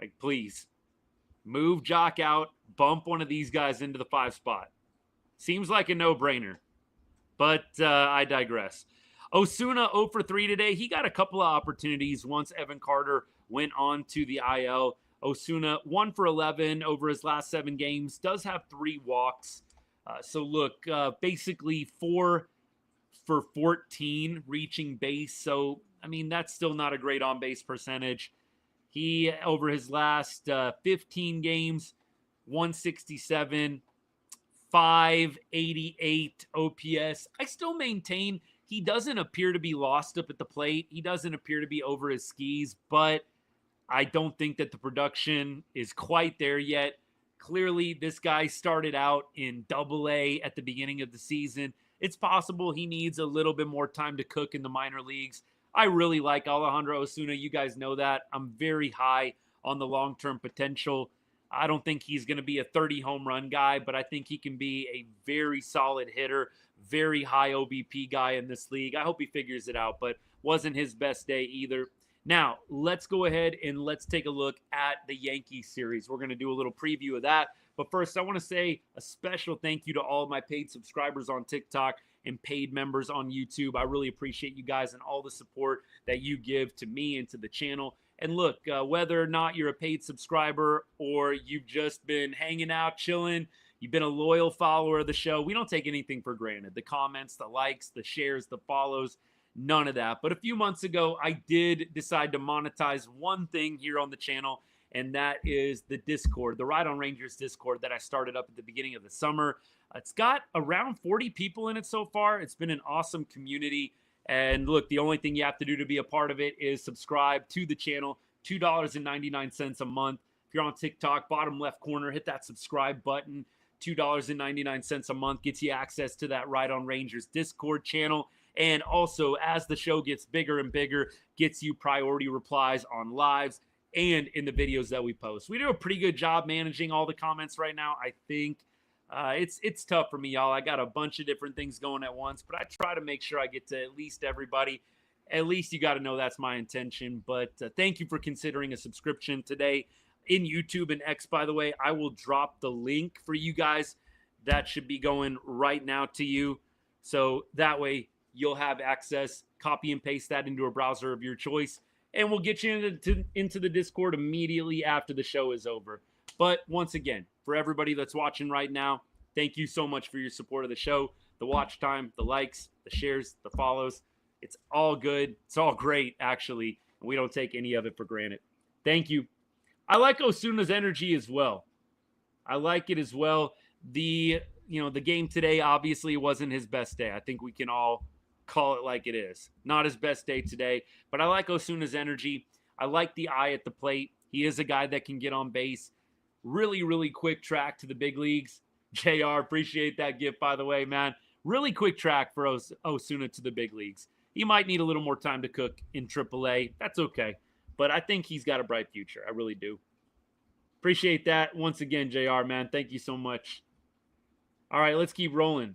S1: Like, please. Move Joc out. Bump one of these guys into the 5 spot. Seems like a no-brainer. But I digress. Osuna 0 for 3 today. He got a couple of opportunities once Evan Carter went on to the IL. Osuna 1 for 11 over his last 7 games. Does have 3 walks. So look, basically 4 for 14 reaching base. So, I mean, that's still not a great on-base percentage. He, over his last 15 games, 167, 588 OPS. I still maintain he doesn't appear to be lost up at the plate. He doesn't appear to be over his skis, but I don't think that the production is quite there yet. Clearly, this guy started out in Double-A at the beginning of the season. It's possible he needs a little bit more time to cook in the minor leagues. I really like Alejandro Osuna. You guys know that. I'm very high on the long-term potential. I don't think he's going to be a 30 home run guy, but I think he can be a very solid hitter, very high OBP guy in this league. I hope he figures it out, but wasn't his best day either. Now, let's go ahead and let's take a look at the Yankees series. We're going to do a little preview of that. But first, I want to say a special thank you to all of my paid subscribers on TikTok and paid members on YouTube. I really appreciate you guys and all the support that you give to me and to the channel. And look, whether or not you're a paid subscriber or you've just been hanging out, chilling, you've been a loyal follower of the show, we don't take anything for granted. The comments, the likes, the shares, the follows, none of that. But a few months ago, I did decide to monetize one thing here on the channel, and that is the Discord, the Ride on Rangers Discord that I started up at the beginning of the summer. It's got around 40 people in it so far. It's been an awesome community. And look, the only thing you have to do to be a part of it is subscribe to the channel, $2.99 a month. If you're on TikTok, bottom left corner, hit that subscribe button. $2.99 a month gets you access to that Ride on Rangers Discord channel. And also, as the show gets bigger and bigger, gets you priority replies on lives and in the videos that we post. We do a pretty good job managing all the comments right now, I think. It's tough for me, y'all. I got a bunch of different things going at once, but I try to make sure I get to at least everybody. At least you got to know that's my intention. But thank you for considering a subscription today in YouTube and X, by the way. I will drop the link for you guys. That should be going right now to you. So that way you'll have access. Copy and paste that into a browser of your choice. And we'll get you into the Discord immediately after the show is over. But once again, for everybody that's watching right now, thank you so much for your support of the show, the watch time, the likes, the shares, the follows. It's all good. It's all great, actually. And we don't take any of it for granted. Thank you. I like Osuna's energy as well. I like it as well. The game today obviously wasn't his best day. I think we can all call it like it is. Not his best day today, but I like Osuna's energy. I like the eye at the plate. He is a guy that can get on base. Really, really quick track to the big leagues. JR, appreciate that gift, by the way, man. Really quick track for Osuna to the big leagues. He might need a little more time to cook in AAA. That's okay. But I think he's got a bright future. I really do. Appreciate that. Once again, JR, man. Thank you so much. All right, let's keep rolling.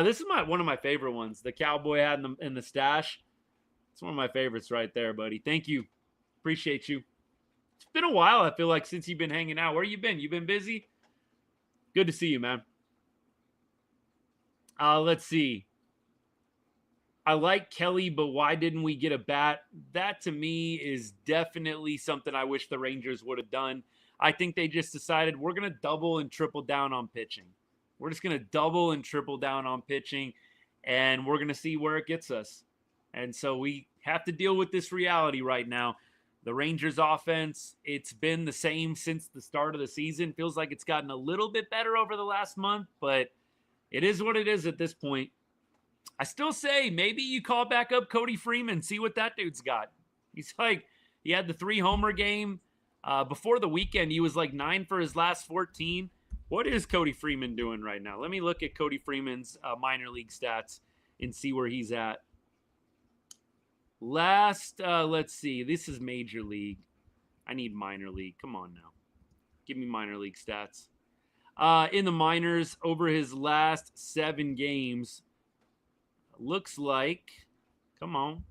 S1: This is one of my favorite ones. The Cowboy had in the stash. It's one of my favorites right there, buddy. Thank you. Appreciate you. It's been a while, I feel like, since you've been hanging out. Where you been? You been busy? Good to see you, man. Let's see. I like Kelly, but why didn't we get a bat? That, to me, is definitely something I wish the Rangers would have done. I think they just decided we're going to double and triple down on pitching. We're just going to double and triple down on pitching, and we're going to see where it gets us. And so we have to deal with this reality right now. The Rangers offense, it's been the same since the start of the season. Feels like it's gotten a little bit better over the last month, but it is what it is at this point. I still say maybe you call back up Cody Freeman, see what that dude's got. He had the 3-homer game. Before the weekend, he was like 9 for his last 14. What is Cody Freeman doing right now? Let me look at Cody Freeman's minor league stats and see where he's at. Let's see. This is major league. I need minor league. Come on now. Give me minor league stats. In the minors, over his last 7 games, looks like, come on.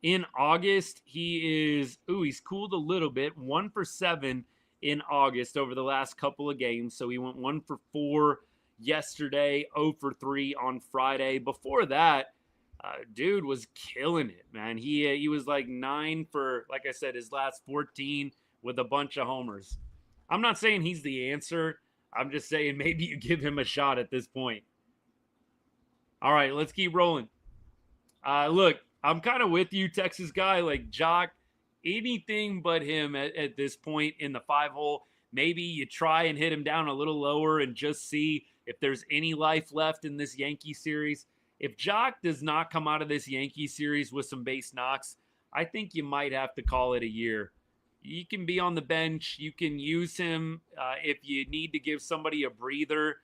S1: In August, he's cooled a little bit. 1 for 7 in August over the last couple of games. So he went 1 for 4 yesterday, 0 for 3 on Friday. Before that, dude was killing it, man. He was like 9 for, like I said, his last 14 with a bunch of homers. I'm not saying he's the answer. I'm just saying maybe you give him a shot at this point. All right, let's keep rolling. Look, I'm kind of with you, Texas guy. Like Joc, anything but him at this point in the 5-hole. Maybe you try and hit him down a little lower and just see if there's any life left in this Yankee series. If Joc does not come out of this Yankee series with some base knocks, I think you might have to call it a year. You can be on the bench. You can use him if you need to give somebody a breather.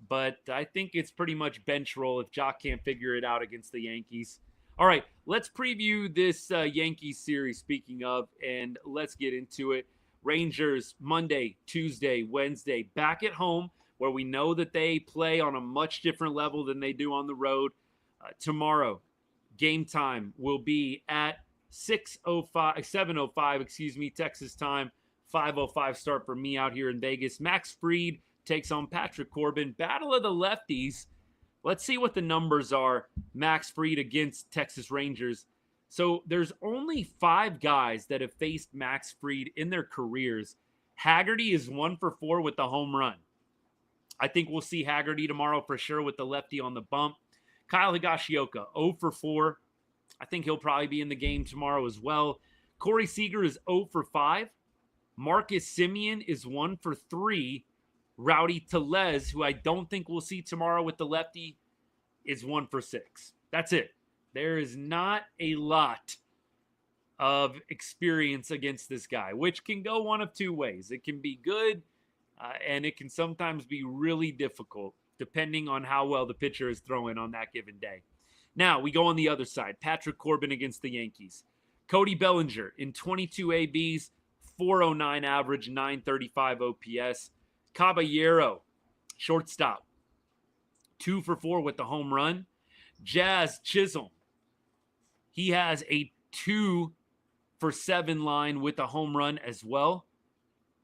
S1: But I think it's pretty much bench roll if Joc can't figure it out against the Yankees. All right, let's preview this Yankees series, speaking of, and let's get into it. Rangers, Monday, Tuesday, Wednesday, back at home, where we know that they play on a much different level than they do on the road. Tomorrow, game time will be at 7:05, Texas time. 5:05 start for me out here in Vegas. Max Fried takes on Patrick Corbin. Battle of the lefties. Let's see what the numbers are. Max Fried against Texas Rangers. So there's only 5 guys that have faced Max Fried in their careers. Haggerty is 1 for 4 with the home run. I think we'll see Haggerty tomorrow for sure with the lefty on the bump. Kyle Higashioka, 0 for 4. I think he'll probably be in the game tomorrow as well. Corey Seager is 0 for 5. Marcus Semien is 1 for 3. Rowdy Tellez, who I don't think we'll see tomorrow with the lefty, is 1 for 6. That's it. There is not a lot of experience against this guy, which can go one of 2 ways. It can be good, and it can sometimes be really difficult, depending on how well the pitcher is throwing on that given day. Now, we go on the other side. Patrick Corbin against the Yankees. Cody Bellinger in 22 ABs, 409 average, 935 OPS. Caballero, shortstop, 2 for 4 with the home run. Jazz Chisholm, he has a 2 for 7 line with a home run as well.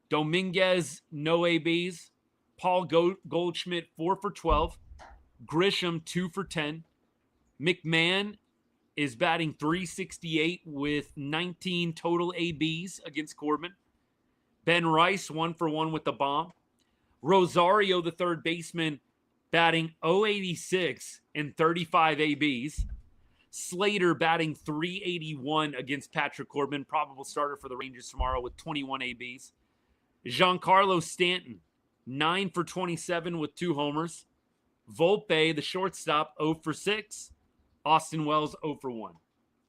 S1: Dominguez, no ABs. Paul Goldschmidt, 4 for 12. Grisham, 2 for 10. McMahon is batting .368 with 19 total ABs against Corbin. Ben Rice, 1 for 1 with the bomb. Rosario, the third baseman, batting .086 and 35 ABs. Slater batting .381 against Patrick Corbin, probable starter for the Rangers tomorrow with 21 ABs. Giancarlo Stanton, 9 for 27 with 2 homers. Volpe, the shortstop, 0 for 6. Austin Wells, 0 for 1.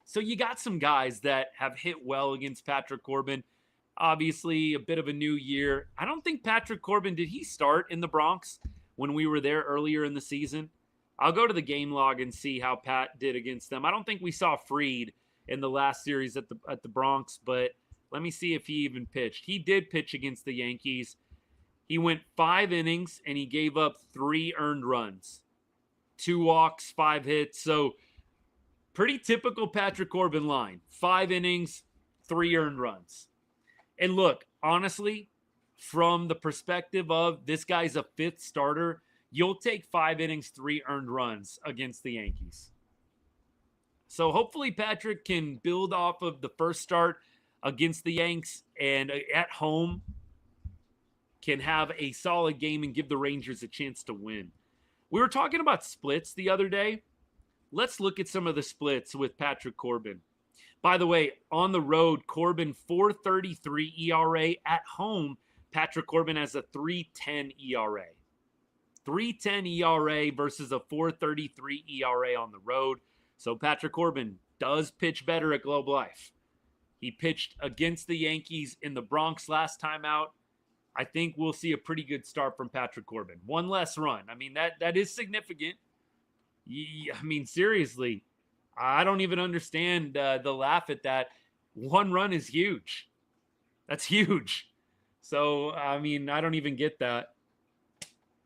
S1: So you got some guys that have hit well against Patrick Corbin. Obviously, a bit of a new year. I don't think Patrick Corbin, did he start in the Bronx when we were there earlier in the season? I'll go to the game log and see how Pat did against them. I don't think we saw Fried in the last series at the Bronx, but let me see if he even pitched. He did pitch against the Yankees. He went 5 innings, and he gave up 3 earned runs. 2 walks, 5 hits. So pretty typical Patrick Corbin line. 5 innings, 3 earned runs. And look, honestly, from the perspective of this guy's a 5th starter, you'll take 5 innings, 3 earned runs against the Yankees. So hopefully Patrick can build off of the first start against the Yanks and at home can have a solid game and give the Rangers a chance to win. We were talking about splits the other day. Let's look at some of the splits with Patrick Corbin. By the way, on the road, Corbin 4.33 ERA. At home, Patrick Corbin has a 3.10 ERA. 3.10 ERA versus a 4.33 ERA on the road. So Patrick Corbin does pitch better at Globe Life. He pitched against the Yankees in the Bronx last time out. I think we'll see a pretty good start from Patrick Corbin. One less run. I mean, that is significant. I mean, seriously, I don't even understand the laugh at that. One run is huge. That's huge. So, I mean, I don't even get that.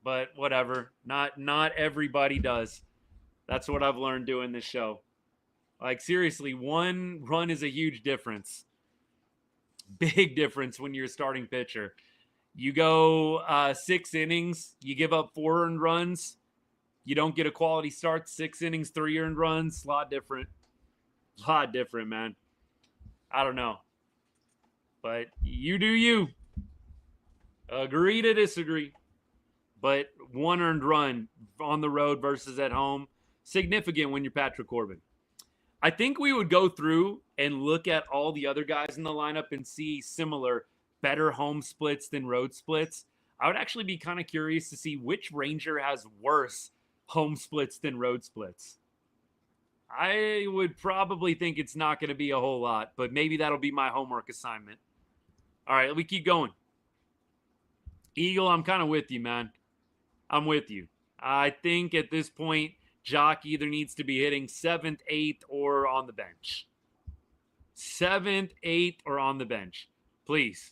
S1: But whatever. Not everybody does. That's what I've learned doing this show. Like, seriously, one run is a huge difference. Big difference when you're a starting pitcher. You go 6 innings, you give up 4 earned runs. You don't get a quality start. 6 innings, 3 earned runs. A lot different. Man. I don't know. But you do you. Agree to disagree. But 1 earned run on the road versus at home, significant when you're Patrick Corbin. I think we would go through and look at all the other guys in the lineup and see similar, better home splits than road splits. I would actually be kind of curious to see which Ranger has worse home splits than road splits. I would probably think it's not going to be a whole lot, but maybe that'll be my homework assignment. All right, let me keep going. Eagle, I'm kind of with you, man. I'm with you. I think at this point, Joc either needs to be hitting 7th, 8th, or on the bench. 7th, 8th, or on the bench. Please.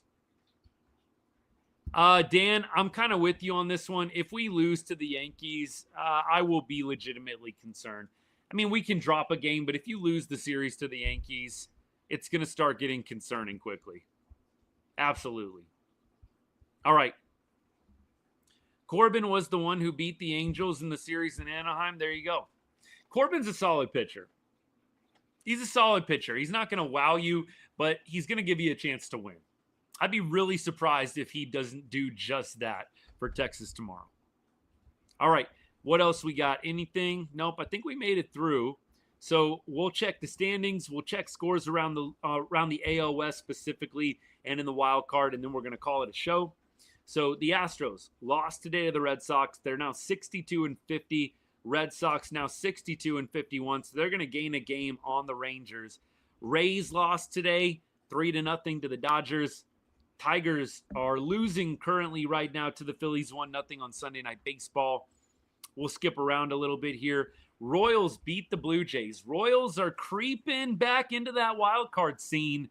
S1: Dan, I'm kind of with you on this one. If we lose to the Yankees, I will be legitimately concerned. I mean, we can drop a game, but if you lose the series to the Yankees, it's going to start getting concerning quickly. Absolutely. All right. Corbin was the one who beat the Angels in the series in Anaheim. There you go. Corbin's a solid pitcher. He's a solid pitcher. He's not going to wow you, but he's going to give you a chance to win. I'd be really surprised if he doesn't do just that for Texas tomorrow. All right. What else we got? Anything? Nope. I think we made it through. So we'll check the standings. We'll check scores around the AL West specifically and in the wild card, and then we're going to call it a show. So the Astros lost today to the Red Sox. They're now 62-50. Red Sox now 62-51. So they're going to gain a game on the Rangers. Rays lost today 3-0 to the Dodgers. Tigers are losing currently right now to the Phillies 1-0 on Sunday Night Baseball. We'll skip around a little bit here. Royals beat the Blue Jays. Royals are creeping back into that wild card scene.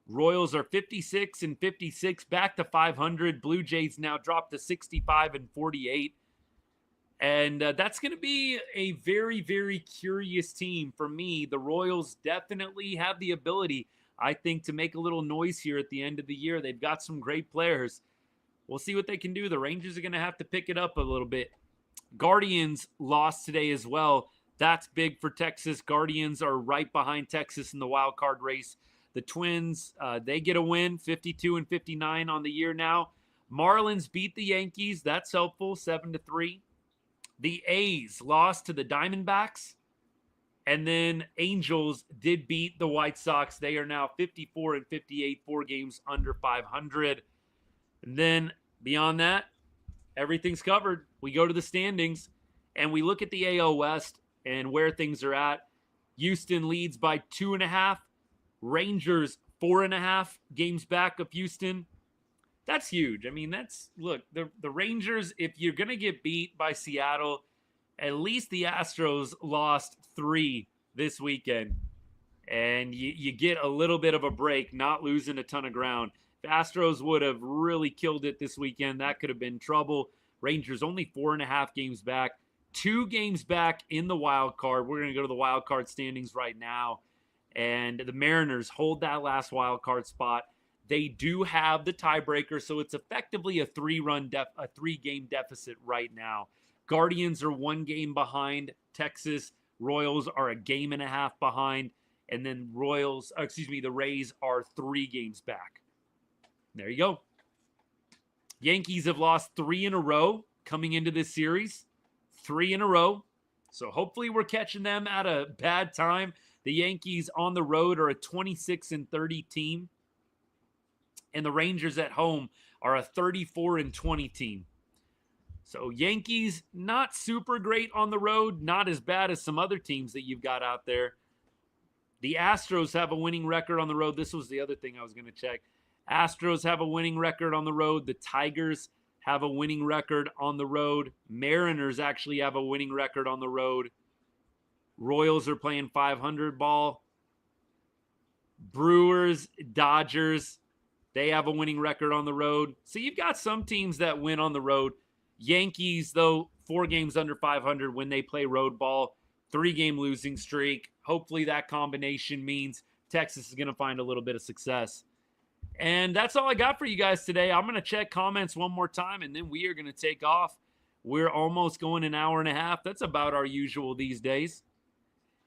S1: Royals are 56-56, back to 500. Blue Jays now dropped to 65-48. And that's going to be a very, very curious team for me. The Royals definitely have the ability, I think, to make a little noise here at the end of the year. They've got some great players. We'll see what they can do. The Rangers are going to have to pick it up a little bit. Guardians lost today as well. That's big for Texas. Guardians are right behind Texas in the wild card race. The Twins, they get a win, 52-59 on the year now. Marlins beat the Yankees. That's helpful, 7-3. The A's lost to the Diamondbacks. And then Angels did beat the White Sox. They are now 54-58, 4 games under 500. And then beyond that, everything's covered. We go to the standings, and we look at the AL West and where things are at. Houston leads by 2.5. Rangers 4.5 games back of Houston. That's huge. I mean, look, the Rangers, if you're going to get beat by Seattle, at least the Astros lost 3 this weekend. And you get a little bit of a break, not losing a ton of ground. If Astros would have really killed it this weekend, that could have been trouble. Rangers only 4.5 games back, 2 games back in the wild card. We're going to go to the wild card standings right now. And the Mariners hold that last wild card spot. They do have the tiebreaker, so it's effectively a 3-game deficit right now. Guardians are 1 game behind Texas. Royals are 1.5 games behind. And then the Rays are 3 games back. There you go. Yankees have lost 3 in a row coming into this series. 3 in a row. So hopefully we're catching them at a bad time. The Yankees on the road are a 26-30 team. And the Rangers at home are a 34-20 team. So Yankees, not super great on the road. Not as bad as some other teams that you've got out there. The Astros have a winning record on the road. This was the other thing I was going to check. Astros have a winning record on the road. The Tigers have a winning record on the road. Mariners actually have a winning record on the road. Royals are playing 500 ball. Brewers, Dodgers, they have a winning record on the road. So you've got some teams that win on the road. Yankees, though, 4 games under 500 when they play road ball. 3-game losing streak. Hopefully that combination means Texas is going to find a little bit of success. And that's all I got for you guys today. I'm going to check comments one more time, and then we are going to take off. We're almost going an hour and a half. That's about our usual these days.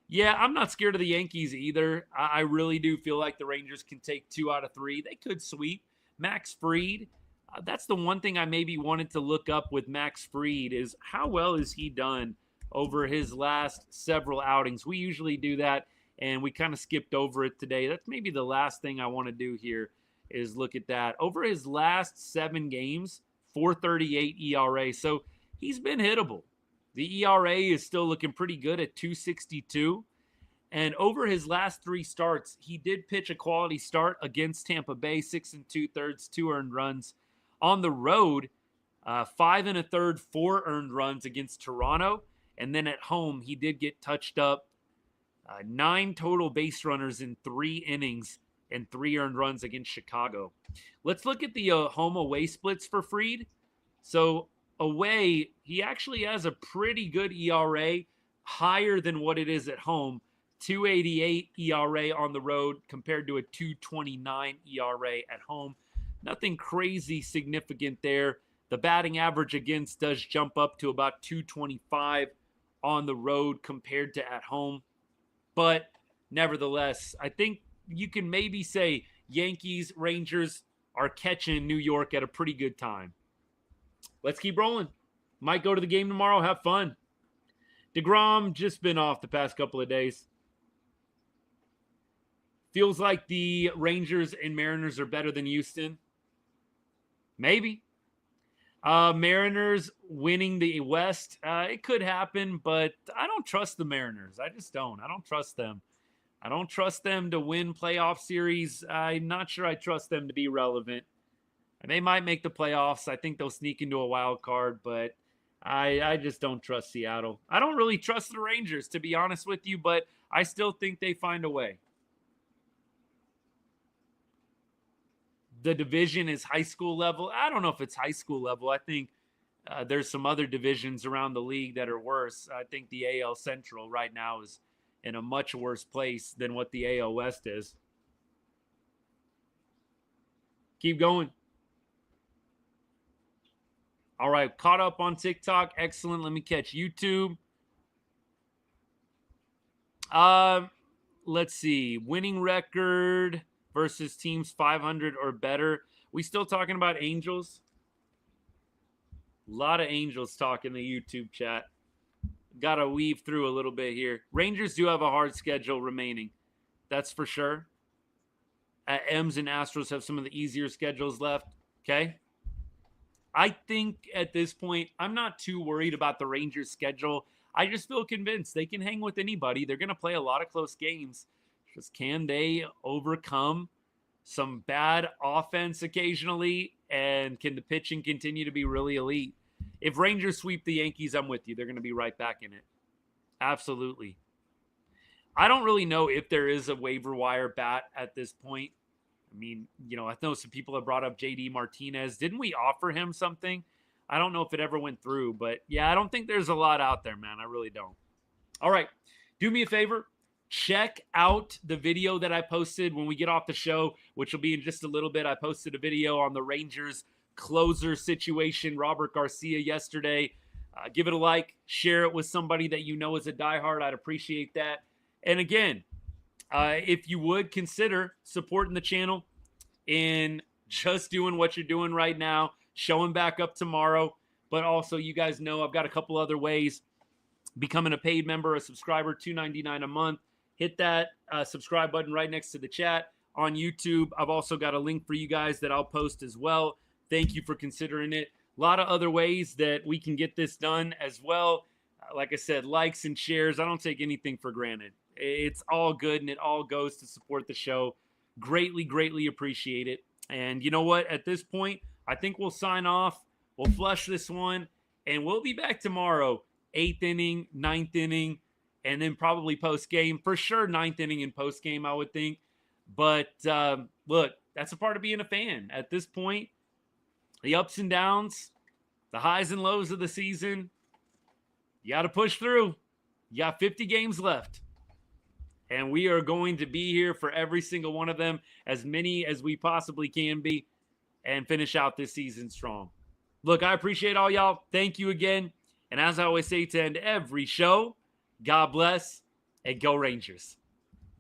S1: Yeah, I'm not scared of the Yankees either. I really do feel like the Rangers can take 2 out of 3. They could sweep. Max Fried, that's the one thing I maybe wanted to look up with Max Fried is how well has he done over his last several outings. We usually do that, and we kind of skipped over it today. That's maybe the last thing I want to do here is look at that. Over his last 7 games, 4.38 ERA. So he's been hittable. The ERA is still looking pretty good at 2.62. And over his last 3 starts, he did pitch a quality start against Tampa Bay, 6 2/3, 2 earned runs. On the road, 5 1/3, 4 earned runs against Toronto. And then at home, he did get touched up. 9 total base runners in 3 innings and 3 earned runs against Chicago. Let's look at the home away splits for Fried. So away, he actually has a pretty good ERA, higher than what it is at home. 2.88 ERA on the road compared to a 2.29 ERA at home. Nothing crazy significant there. The batting average against does jump up to about 2.25 on the road compared to at home. But nevertheless, I think you can maybe say Yankees, Rangers are catching New York at a pretty good time. Let's keep rolling. Might go to the game tomorrow. Have fun. deGrom just been off the past couple of days. Feels like the Rangers and Mariners are better than Houston. Maybe. Mariners winning the West. It could happen, but I don't trust the Mariners. I just don't. I don't trust them. I don't trust them to win playoff series. I'm not sure I trust them to be relevant. They might make the playoffs. I think they'll sneak into a wild card, but I just don't trust Seattle. I don't really trust the Rangers, to be honest with you, but I still think they find a way. The division is high school level. I don't know if it's high school level. I think there's some other divisions around the league that are worse. I think the AL Central right now is in a much worse place than what the AL West is. Keep going. All right, caught up on TikTok. Excellent. Let me catch YouTube. Let's see. Winning record versus teams 500 or better. We still talking about Angels? A lot of Angels talk in the YouTube chat. Got to weave through a little bit here. Rangers do have a hard schedule remaining. That's for sure. M's and Astros have some of the easier schedules left. Okay. I think at this point, I'm not too worried about the Rangers' schedule. I just feel convinced they can hang with anybody. They're going to play a lot of close games. Just can they overcome some bad offense occasionally, and can the pitching continue to be really elite? If Rangers sweep the Yankees, I'm with you. They're going to be right back in it. Absolutely. I don't really know if there is a waiver wire bat at this point. I mean, I know some people have brought up JD Martinez. Didn't we offer him something? I don't know if it ever went through, but yeah, I don't think there's a lot out there, man. I really don't. All right. Do me a favor. Check out the video that I posted when we get off the show, which will be in just a little bit. I posted a video on the Rangers closer situation, Robert Garcia, yesterday. Give it a like. Share it with somebody that you know is a diehard. I'd appreciate that. And again, if you would consider supporting the channel in just doing what you're doing right now, showing back up tomorrow, but also you guys know I've got a couple other ways. Becoming a paid member, a subscriber, $2.99 a month. Hit that subscribe button right next to the chat on YouTube. I've also got a link for you guys that I'll post as well. Thank you for considering it. A lot of other ways that we can get this done as well. Like I said, likes and shares. I don't take anything for granted. It's all good, and it all goes to support the show. Greatly, greatly appreciate it. And you know what? At this point, I think we'll sign off. We'll flush this one, and we'll be back tomorrow. 8th inning, 9th inning, and then probably post game. For sure, 9th inning and post game, I would think. But look, that's a part of being a fan. At this point, the ups and downs, the highs and lows of the season, you got to push through. You got 50 games left. And we are going to be here for every single one of them, as many as we possibly can be, and finish out this season strong. Look, I appreciate all y'all. Thank you again. And as I always say to end every show, God bless and go Rangers.